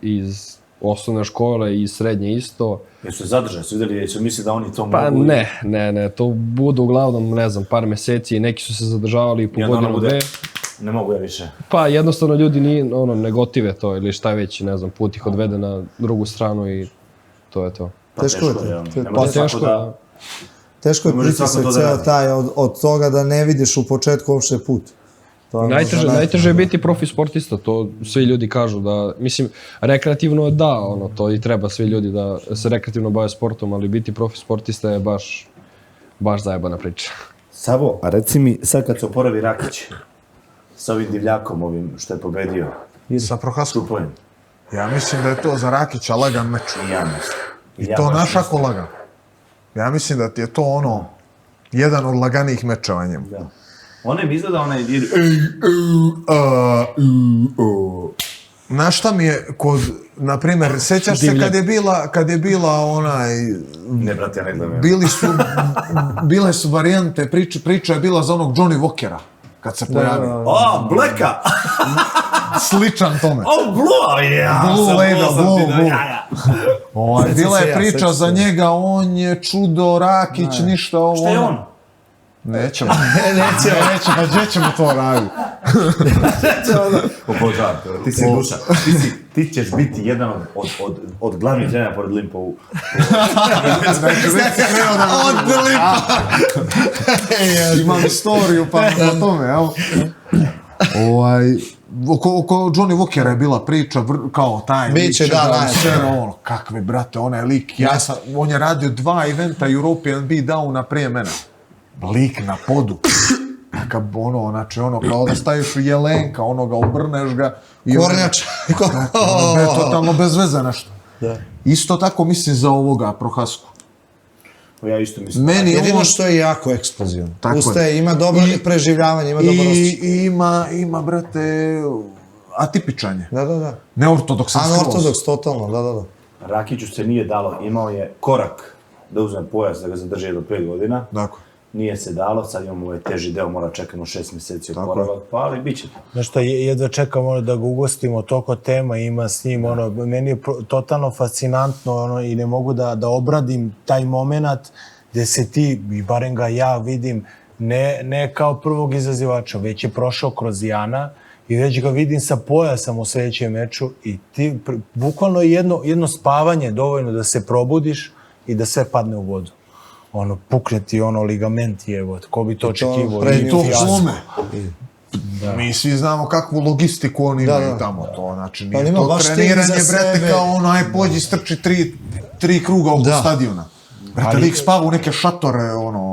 iz osnovne škole i iz srednje isto. Jesu se zadržali, su vidjeli, jesu misli da oni to mogu? Pa ne, to budu uglavnom, ne znam, par meseci, neki su se zadržavali i po godinu dve. Ne mogu ja više. Pa jednostavno ljudi ne gotive to ili šta već, ne znam, put ih odvede na drugu stranu i to je to. Teško je. Teško. Teško je pritisak ceo taj od toga da ne vidiš u početku uopšte put. Najteže je biti profi sportista, to svi ljudi kažu da, mislim, rekreativno da, to i treba svi ljudi da se rekreativno bave sportom, ali biti profi sportista je baš zajebana priča. Savo, a reci mi, sad kad se oporavi Rakić, sa ovim divljakom ovim što je pobedio, Sa Prohaskom. Čupojem, Ja mislim da je to za Rakića lagan meč. i ja mislim. I to naš ako lagan. Ja mislim da ti je to jedan od laganijih mečeva njemu. Da. One mi izgleda onaj dir... Znaš šta mi je kod, na primjer, sećaš se kad je bila onaj... Ne, brate, ja ne gledam. Bile su varijante, priča je bila za onog Johnny Walkera, kad se pojavio. O, Blacka! Sličan tome. O, Blue, ja! Blue label, Blue. Ja. Bila je priča za njega, on je čudo, Rakić, ništa ovo. Šta je on? Nećemo, gdje ćemo to raditi? Obožavam te, ti si duša. Ti ćeš biti jedan od glavnih trenera pored Limpa u... Od Limpa! Imam istoriju pa o tome, evo. Oko Johnny Walkera je bila priča, kao taj Biće, da, kakve, brate, onaj lik, on je radio 2 eventa European Beatdowna prije mene. Lik na podu. Znači, kao da staviš u jelenka, ga obrneš ga. Kornjač. Totalno bez veze nešto. Isto tako mislim za ovoga Prohasku. Ja isto mislim. Jedino što je jako eksplozivno. Ustaje, ima dobro preživljavanje, ima dobro osjećaj. I ima, brate, atipičanje. Da. Neortodoksan skroz. Anortodoks, totalno, da. Rakiću se nije dalo, imao je korak da uzme pojas, da ga zadrži do 5 godina. Dakle. Nije se dalo, sad imamo ovaj teži deo, mora čekamo 6 mjeseci oporavak, pa ali bit će to. Znaš što, jedva čekam da ga ugostimo, toliko tema ima s njim, meni je totalno fascinantno i ne mogu da obradim taj moment gde se ti, i barem ga ja vidim, ne kao prvog izazivača, već je prošao kroz Jana i već ga vidim sa pojasom u sljedećem meču i ti, bukvalno jedno spavanje dovoljno da se probudiš i da sve padne u vodu. Pukne ti ligament, evo, ko bi to očekivao. I to slome. Mi svi znamo kakvu logistiku oni imaju tamo. To znači, nije to treniranje, brete, kao aj pođi strči 3 kruga oko stadiona. Brate, lik spava u neke šatore,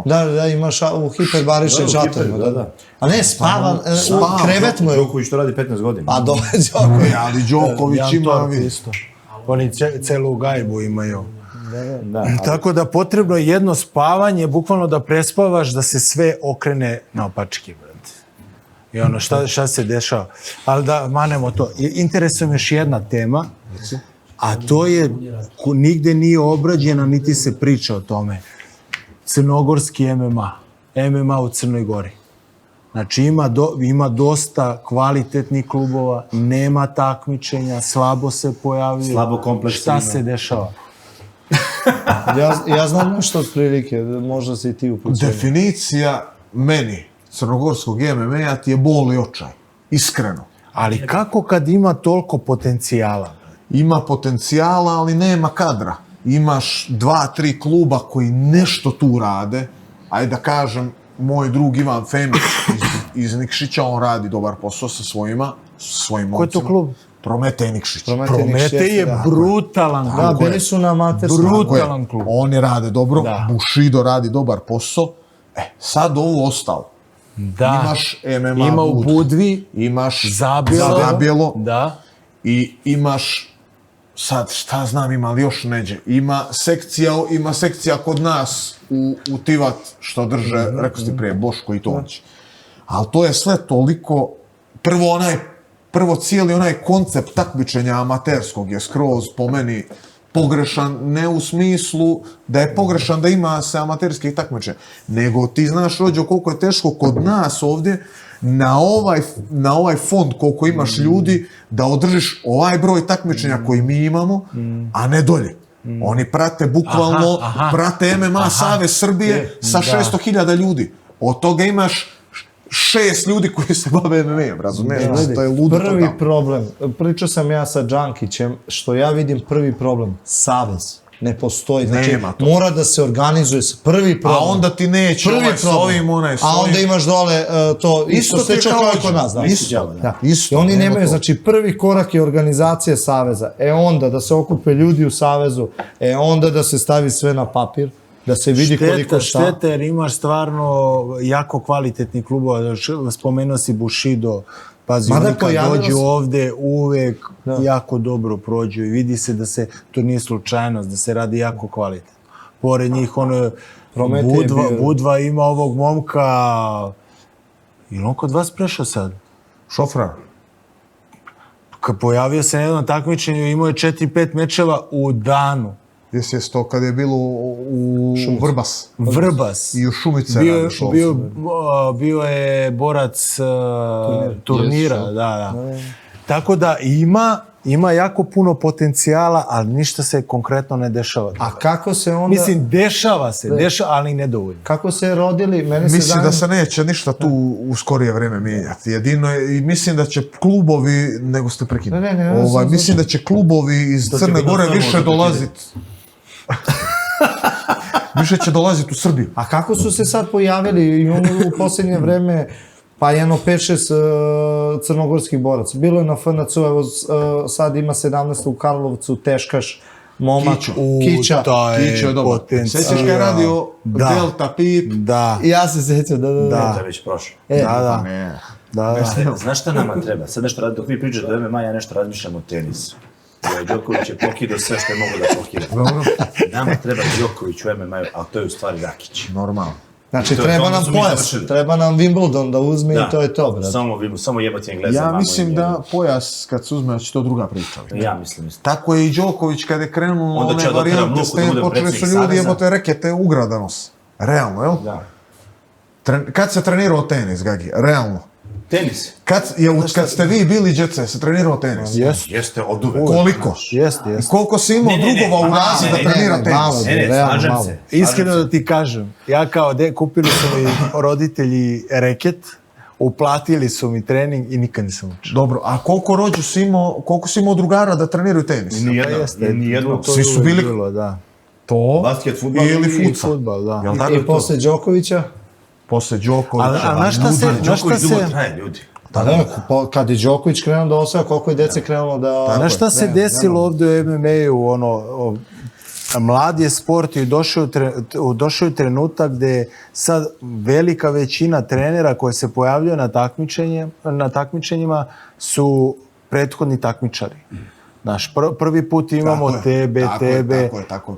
Da, ima u hiperbaričnim šatorima, da. A ne, spava, krevet mu je. Đoković to radi 15 godina. A Đoković. Ali Đoković ima... Oni celu gajbu imaju. Tako da potrebno je jedno spavanje, bukvalno da prespavaš, da se sve okrene naopački, brate. I šta se dešava. Ali da manemo to. Interesuje me još jedna tema, a to je, nigde nije obrađena, niti se priča o tome. Crnogorski MMA. MMA u Crnoj Gori. Znači ima dosta kvalitetnih klubova, nema takmičenja, slabo se pojavljuje. Slabo kompleksno. Šta se dešava? Ja znam nešto od prilike, možda se i ti upućeni. Definicija meni crnogorskog MMA ti je bol i očaj. Iskreno. Ali kako kad ima toliko potencijala? Ima potencijala, ali nema kadra. Imaš 2-3 kluba koji nešto tu rade, ajde da kažem, moj drug Ivan Femić iz Nikšića, on radi dobar posao sa svojim momcima. Ko je to klub? Prometej Nikšić. Prometej je brutalan klub. Da, bili su na amaterskom. Brutalan klub. Oni rade dobro, Da. Bushido radi dobar posao. Sad ovo ostalo. Da. Imaš MMA Ima u Bud, Budvi, imaš Zabjelo. da. I imaš, sad šta znam, ima li još neđe, ima sekcija kod nas u Tivat, što drže, rekao si ti prije, Boško i Tonć. Ali to je sve toliko, prvo cijeli onaj koncept takmičenja amaterskog je skroz po meni pogrešan, ne u smislu da je pogrešan da ima se amaterskih takmičenja, nego ti znaš, Rođo, koliko je teško kod nas ovdje na ovaj fond koliko imaš ljudi da održiš ovaj broj takmičenja koji mi imamo, a ne dolje. Oni prate bukvalno, prate MMA Savez Srbije sa 600.000 ljudi. Od toga imaš 6 ljudi koji se bave MMA-om, razumiješ? To je ludo Prvi totalno. problem, pričao sam ja sa Džankićem, što ja vidim prvi problem, savez. Ne postoji, znači Nema to. mora da se organizuje prvi problem. A onda ti neće Prvi ovaj s problem. ovim, onaj s A onda ovim. imaš dole to isto Isto ti je slično kao kao i ovdje. kod nas. Da. Isto, Da. isto, I oni nema nemaju, to. znači prvi korak je organizacija saveza. Onda da se okupe ljudi u savezu, onda da se stavi sve na papir, da se vidi koliko šta. Šteta jer imaš stvarno jako kvalitetni klubova. Spomenuo si Bushido. Pazi, Mada oni kad pojavilo dođu se- ovde uvek jako dobro prođu i vidi se da se, to nije slučajnost, da se radi jako kvalitetno. Pored njih, ono, Prometej je bio- Budva ima ovog momka, je on kod vas prešao sad? Šofra. Kad pojavio se na jednom takmičenju, imao je 4-5 mečeva u danu. Jesi to kad je bilo u Vrbas. Vrbas. I u Šumice Bio, radiš ovo. bio je borac turnira, da. Tako da ima jako puno potencijala, ali ništa se konkretno ne dešava. A kako se onda... Mislim, dešava se, ali nedovoljno. Kako se rodili, mene se Mislim zanima... da se neće ništa tu u skorije vreme mijenjati. Jedino je, i mislim da će klubovi, nego ste prekinuli. Ne, Mislim da će klubovi iz To će Crne biti Gore samo više da dolaziti. Više će dolaziti u Srbiju. A kako su se sad pojavili i oni u posljednje vreme, pa jedno 5-6 crnogorskih boraca. Bilo je na FNC, evo sad ima 17 u Karlovcu, teškaš, momak, Kića. Kića je dobar. Sjećaš kad je radio Delta Pip? Da. Ja se sjećam, da. To je već prošlo. Da. Znaš šta nama treba? Sad nešto radi, dok vi pričate o MMA, ja nešto razmišljam o tenisu. Đoković je pokidao sve što je mogo da pokida. Nama treba Đoković u MMA-u, ali to je u stvari Rakić. Normalno. Znači, To je treba to, nam onda su mi pojas, završili. treba nam Wimbledon da uzme i to je to, brate. Samo jebati Engleza. Ja mamo mislim im, da pojas, kad se uzme, da će to druga priča. Ja mislim isto. Tako je i Đoković kad je krenuo Onda će one da oteram varijante ruku da bude počeli su predsjednik ljudi saveza. jebote rekete ugradanos. Realno, jel? Da. Kad se trenirao tenis, Gagi? Realno. Tenis. Kad ste vi bili djece, se trenirao tenis? Jeste od uvek. Koliko? Jeste. I koliko si imao drugova u razi da trenira tenis? Slažem se. Iskreno da ti kažem, ja kao kupili su mi roditelji reket, uplatili su mi trening i nikad nisam učio. Dobro, a koliko si imao drugara da treniraju tenis? Nijedno. Svi su bili da. to Basket, fudbal ili I futsal. fudbal, da. Jel tako I je to? posle Đokovića, Posle Đokovića. A na šta se... Đoković dugo traje, ljudi. kad je Đoković krenuo da osvaja, koliko je dece krenulo da... Znaš šta se desilo ovdje u MMA-u, mlad je sport i došao je trenutak gdje sad velika većina trenera koji se pojavljaju na takmičenjima su prethodni takmičari. Znaš, prvi put imamo tebe, Tako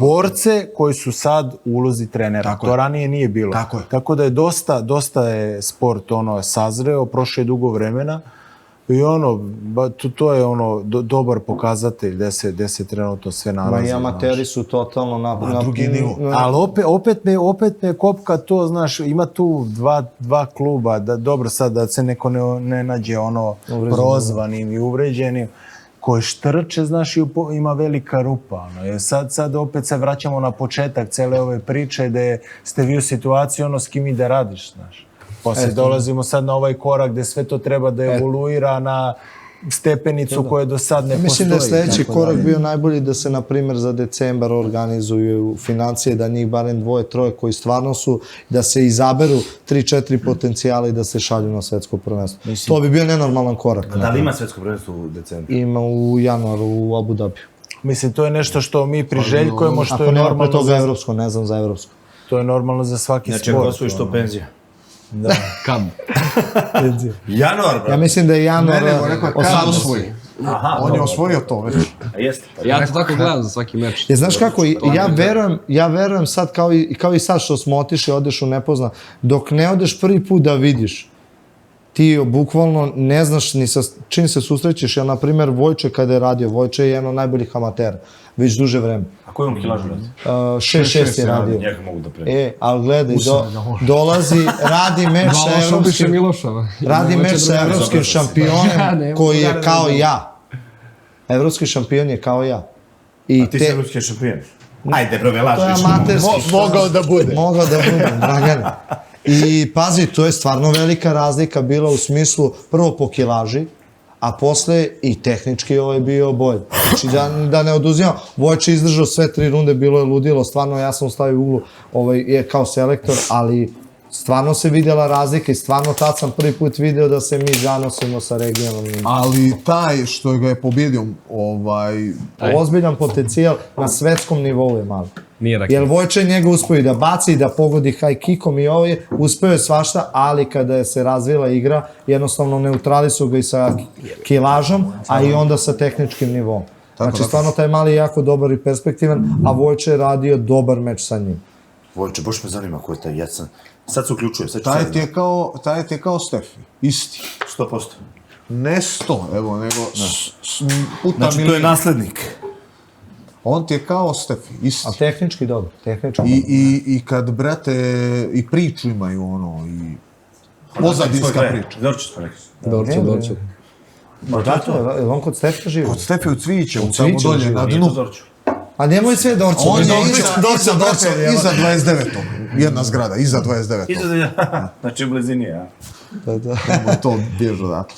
borce koji su sad u ulozi trenera. Tako To je. ranije nije bilo. Tako je. Tako da je dosta je sport sazreo, prošlo je dugo vremena i to je dobar pokazatelj gde se trenutno sve nalazi. Ma i amateri su totalno na drugi nivo. Ali opet me kopka to, znaš, ima tu dva kluba, dobro sad da se neko ne nađe prozvanim i uvređenim, koji štrče, znaš, i ima velika rupa. Sad opet se vraćamo na početak cele ove priče gde ste vi u situaciji s kim i da radiš, znaš. Poslije dolazimo sad na ovaj korak gde sve to treba da evoluira stepenicu koja do sad ne postoji. Mislim da je sledeći tako korak dalje. bio najbolji da se, na primjer, za decembar organizuju financije, da njih barem 2-3 koji stvarno su, da se izaberu 3-4 potencijala i da se šalju na svetsko prvenstvo. To bi bio nenormalan korak. Da li ima svetsko prvenstvo u decembru? Ima u januaru u Abu Dhabiju. Mislim, to je nešto što mi priželjkujemo, što Ako je nema pre normalno toga evropsko, ne znam za evropsko. to je normalno za svaki Znači, sport. ako osvojiš to penzija. Kad? Januar, Ja bro. mislim da je januar... Ne, nego rekao je kad osvoji. Aha, On je osvojio to već. A jeste. Pa Ja to tako gledam za svaki meč. Znaš kako, ja verujem sad kao i sad što smo otišli, odeš u nepozna, dok ne odeš prvi put da vidiš, ti bukvalno ne znaš ni sa čim se susrećeš. Ja, na primjer, Vojče kada je radio, Vojče je jedan od najboljih amatera, već duže vreme. A koju on kilažu radi? 6-6 je radio. Njega mogu da pre. Ali gledaj, dolazi, radi meč sa evropskim... Milošava. Radi meč sa evropskim Ja, šampionom ne, koji je mogu da kao radim. ja. Evropski šampion je kao ja. I A ti si evropski šampion. Ajde, bro, me to je lažiš. amaterski. Mogao da bude. Mogao da bude, Dragane. I pazi, to je stvarno velika razlika bila u smislu prvo po kilaži, a posle i tehnički ovo je bio bolj. Znači da ne oduzimam, Vojče izdržao sve 3 runde, bilo je ludilo, stvarno ja sam stavio u uglu je kao selektor, ali stvarno se vidjela razlika i stvarno tad sam prvi put video da se mi zanosimo sa regionalnim. Ali taj što ga je pobjedio, Ozbiljan potencijal na svetskom nivou je malo. Nije raket. Jer Vojče njega uspio i da baci i da pogodi high kickom i ovo je, uspio je svašta, ali kada je se razvila igra, jednostavno neutrali su ga i sa kilažom, a i onda sa tehničkim nivom. Znači, stvarno taj mali je jako dobar i perspektivan, a Vojče je radio dobar meč sa njim. Vojče, baš me zanima ko je taj. Ja sam... Sad se uključujem, sad ću taj sad... ti je kao Stefi, isti. 100%. Ne 100, evo, nego puta Znači, to je milion. naslednik. On ti je kao Stefi, isti. A tehnički dobro, tehnički. I kad, brate, i priču imaju ono, i pozadinska priča. Dorčić smo rekli. Dorću. Zato, je on kod Stefka živi? Od Stefi u Cvićevu, U tamo Cvićevu dolje, živi, na Nije dnu. to Dorčić. A nemoj sve Dorče. On je Dorče. iza 29. Jedna zgrada, iza 29. Znači u blizini, ja. Nemoj to bjež odatle.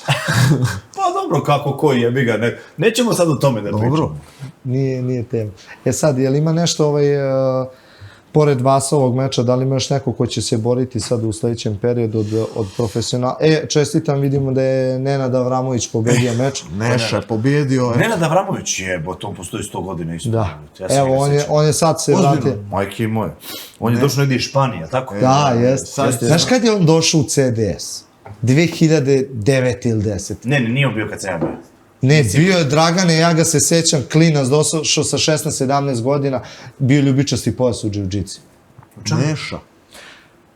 Pa dobro, kako koji je, biga, nećemo sad o tome da pričamo. Dobro. Nije tema. Sad, je li ima nešto pored vas ovog meča, da li ima još neko ko će se boriti sad u sledećem periodu od profesionala? Čestitam, vidimo da je Nenad Avramović pobedio meč. Neša je pobjedio. Nenad Avramović to postoji 100 godina isto. Da. Ja se Evo, njega sećam. on je sad se vratio. Majke moje. On je došao negdje iz Španije, tako? Da, jeste. Znaš kad je on došao u CDS? 2009 ili 10. Ne, nije on bio kad sam ja bio. Ne, bio je Dragane, ja ga se sećam, klinac, došao sa 16-17 godina, bio ljubičasti pojas u džiu-džici. Neša.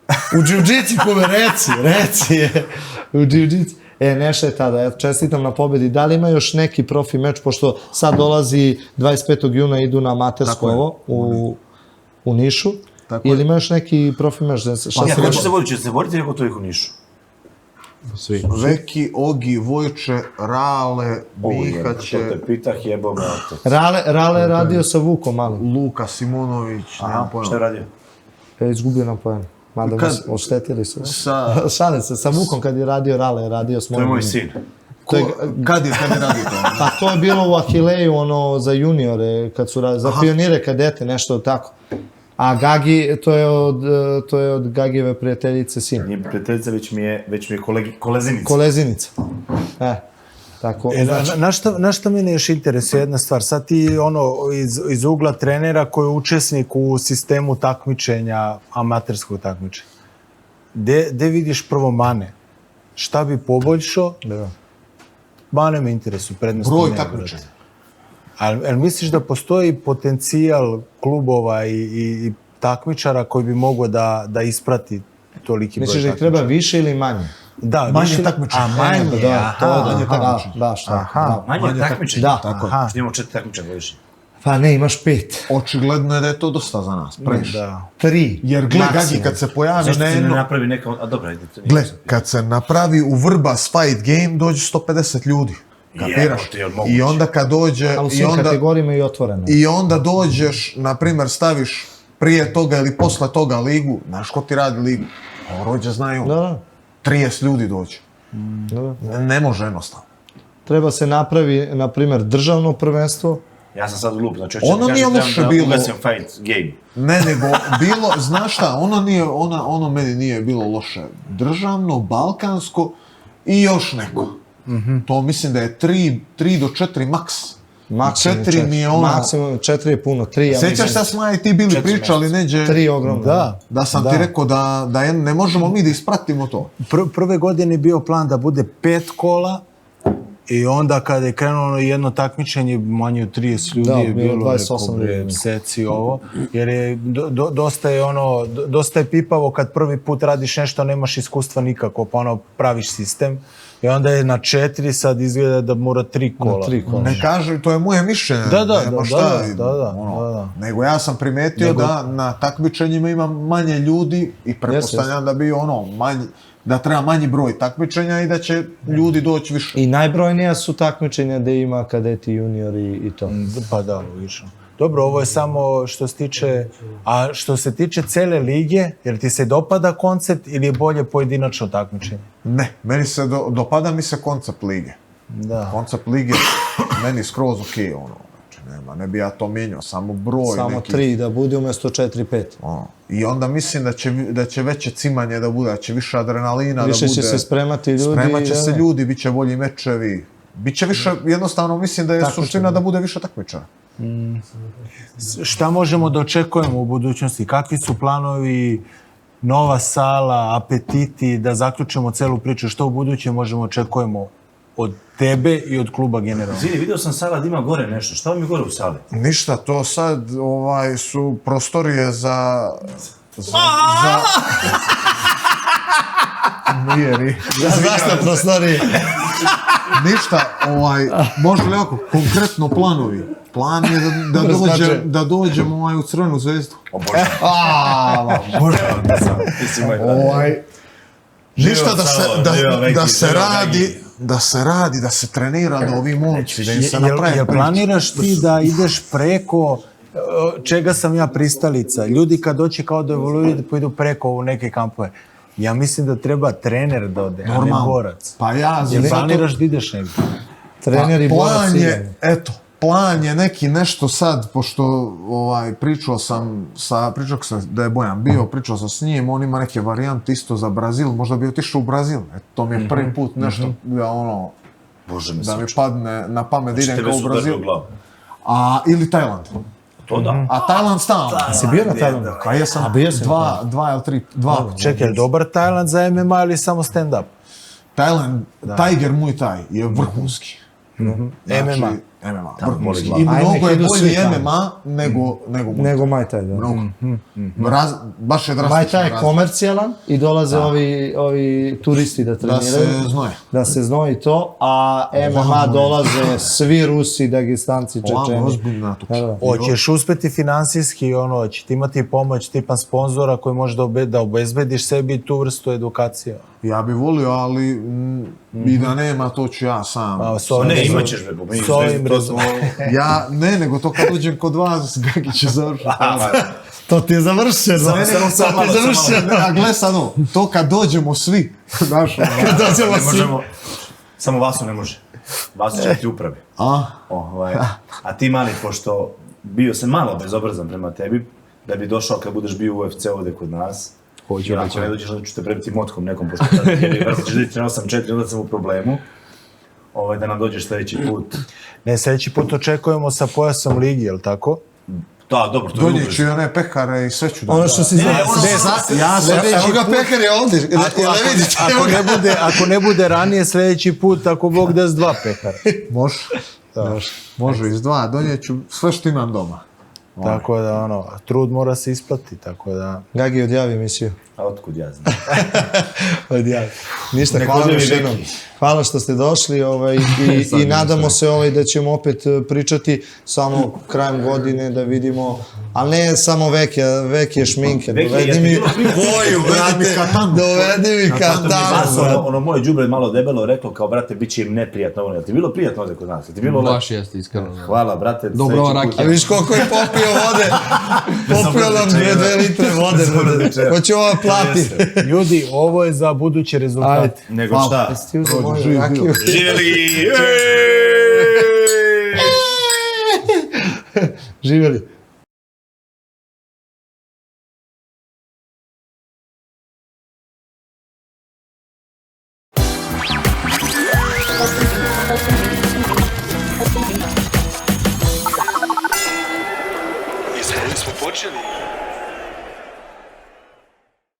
U džiu-džici, kome, reci je. U džiu-džici. Neša je tada, ja čestitam na pobedi. Da li ima još neki profi meč, pošto sad dolazi 25. juna, idu na amatersko ovo u Nišu. Ili ima još neki profi meč? Ja, ko će se boriti? Će se boriti neko to ih u Nišu? Svi. Veki, Ogi, Vojče, Rale, Mihaće, To te pitah, jebo me otac. Rale je radio sa Vukom, ali Luka Simonović, nemam Šta je pojma. radio? je izgubio na poenu. Mada Kad- mi oštetili su. Sa- Šalim se, sa Vukom kad je radio Rale, je radio s To je moj mojim. sin. Kad je radio to? Pa to je bilo u Ahileju, ono, za juniore, za pionire kadete, nešto tako. A Gagi, to je od Gagijeve prijateljice sin. Nije prijateljica, već mi je kolezinica. Kolezinica. Tako, znači, Na šta mene još interesuje jedna stvar, sad ti iz ugla trenera koji je učesnik u sistemu takmičenja, amaterskog takmičenja, gde vidiš prvo mane? Šta bi poboljšao? Mane me interesuju, prednosti Broj nema, takmičenja. brate. Ali misliš da postoji potencijal klubova i takmičara koji bi mogao da isprati toliki broj misliš da ih takmičara? treba više ili manje? Da, Manje više... takmičara. A, manje, manje takmičenja. Da, šta? Aha. Manje takmičenja? Da. Tako. Što imamo 4 takmičenja godišnje. Pa ne, imaš 5. Očigledno je da je to dosta za nas, previše. Da. 3. Jer gle, Gagi, kad se pojavi Zašto na se ne jedno... napravi neka... A dobro, ajde, to nije. Gle, kad se napravi u Vrbas fight game, dođe 150 ljudi. Kapiraš? Jebote, jel moguće? I onda kad dođe... A u svim kategorijama i otvoreno. I onda dođeš, na primjer, staviš prije toga ili posle toga ligu, znaš ko ti radi ligu? Rođe znaju, Da. 30 ljudi dođe. Da. Ne može jednostavno. treba se napravi, na primjer, državno prvenstvo. Ja sam sad glup, znači Ono nije loše bilo. Ugasim fight game. Ne, nego bilo, znaš šta, ono meni nije bilo loše. Državno, balkansko i još neko. To mislim da je 3 do 4 maks. Maksimum 4 mi je ono... Maksimum 4 je puno, 3 ja mislim. Sjećaš šta smo ja i ti bili pričali neđe... 3 ogromno. Da sam ti rekao da ne možemo mi da ispratimo to. Prve godine je bio plan da bude 5 kola i onda kada je krenulo jedno takmičenje manje od 30 ljudi je bilo 28 ljudi. seci ovo, jer je dosta je pipavo kad prvi put radiš nešto, nemaš iskustva nikako, pa ono praviš sistem. I onda je na 4, sad izgleda da mora 3 kola. Ne kaže, to je moje mišljenje. Da. Nego ja sam primetio da na takmičenjima ima manje ljudi i pretpostavljam da bi da treba manji broj takmičenja i da će ljudi doći više. I najbrojnija su takmičenja gde ima kadeti, juniori i to. Pa da, logično. Dobro, ovo je samo što se tiče, a što se tiče cele lige, jer ti se dopada koncept ili je bolje pojedinačno takmičenje? Ne, meni se dopada mi se koncept lige. Da. Koncept lige meni skroz okej, ono. Ne bi ja to mijenjao, samo broj samo neki... 3 da bude umjesto 4-5. I onda mislim da će veće cimanje da bude, da će više adrenalina više da bude. Više će se spremati ljudi. Spremat će se ljudi, bit će bolji mečevi. Biće više, jednostavno mislim da je suština da bude više takmičara. Šta možemo da očekujemo u budućnosti? Kakvi su planovi, nova sala, apetiti, da zaključimo celu priču? Što u buduće možemo očekujemo od tebe i od kluba generalno? Zini, vidio sam sala da ima gore nešto. Šta vam je gore u sali? Ništa, to sad su prostorije za... Nije. Zašto prostorije? Ništa, može li ovako, konkretno planovi. Plan je da dođemo u Crvenu zvezdu. Ništa da se radi, da se trenira, da ovi momci, da im se napravi. Jel planiraš ti da ideš preko čega sam ja pristalica? Ljudi kad doći kao da evoluiraju da pojedu preko u neke kampove. Ja mislim da treba trener da ode, a ne borac. Pa ja... Jel planiraš da ideš negdje? Trener i borac je... Eto, plan je neki nešto sad, pošto pričao sam da je Bojan bio, pričao sam s njim, on ima neke varijante isto za Brazil, možda bi otišao u Brazil. To mi je prvi put nešto da mi padne na pamet da idem kao u Brazil. Ili Tajland. To da. A Tajland stalno. Si bio na Tajlandu? A ja sam 2 ili 3. Čekaj, je dobar Tajland za MMA ili samo stand-up? Tajland, Tiger Muay Thai je vrhunski. MMA. Vrhunski. I mnogo je bolji MMA nego Muay Thai, da. Baš je drastično. Muay Thai je komercijalan i dolaze ovi turisti da treniraju. Da se znoji to, a MMA dolaze svi Rusi, Dagestanci, Čečeni. Hoćeš uspeti finansijski, hoće ti imati pomoć tipa sponzora koji može da obezbediš sebi tu vrstu edukacije. Ja bi volio, ali i da nema, to ću ja sam. Ne, imaćeš me, ja, nego to kad uđem kod vas, Gagi će završiti. To ti je završeno. A gle sad to kad dođemo svi. Kad dođemo svi. Samo Vasu ne može. Vasu će ti upravi. A ti mali, pošto bio sam malo bezobrazan prema tebi, da bi došao kad budeš bio u UFC ovde kod nas, i ako ne dođeš, onda ću te prebiti motkom nekom, pošto ćeš da ti trenao sam 4, onda sam u problemu, da nam dođeš sljedeći put. Ne, sljedeći put očekujemo sa pojasom ligi, je li tako? Da, dobro, to je Donije ću i one pekare i sve ću da... Ono što si znao. Evo ga pekar je ovdje. Ako ne bude ranije, sljedeći put, ako Bog da s 2 pekara. Može iz 2, donijet ću sve što imam doma. Tako da, trud mora se isplati, tako da... Gagi, odjavi emisiju. A otkud ja znam? Odjavi. Ništa, hvala još jednom. Hvala što ste došli i nadamo se da ćemo opet pričati samo krajem godine da vidimo, ali ne samo veke šminke, dovedi mi boju, dovedi mi katanu. Ono moje đubre malo debelo reklo kao, brate, bit će im neprijatno ovo. Jel ti bilo prijatno ovdje kod nas? Baš jeste, iskreno. Hvala, brate. Dobro, rakija. A viš koliko je popio vode? Popio nam 2 litre vode. Hoće ova zapamtim. Ljudi, ovo je za buduće rezultate. Nego šta? Jesi ti uzeo moju rakiju? Živjeli! Živjeli.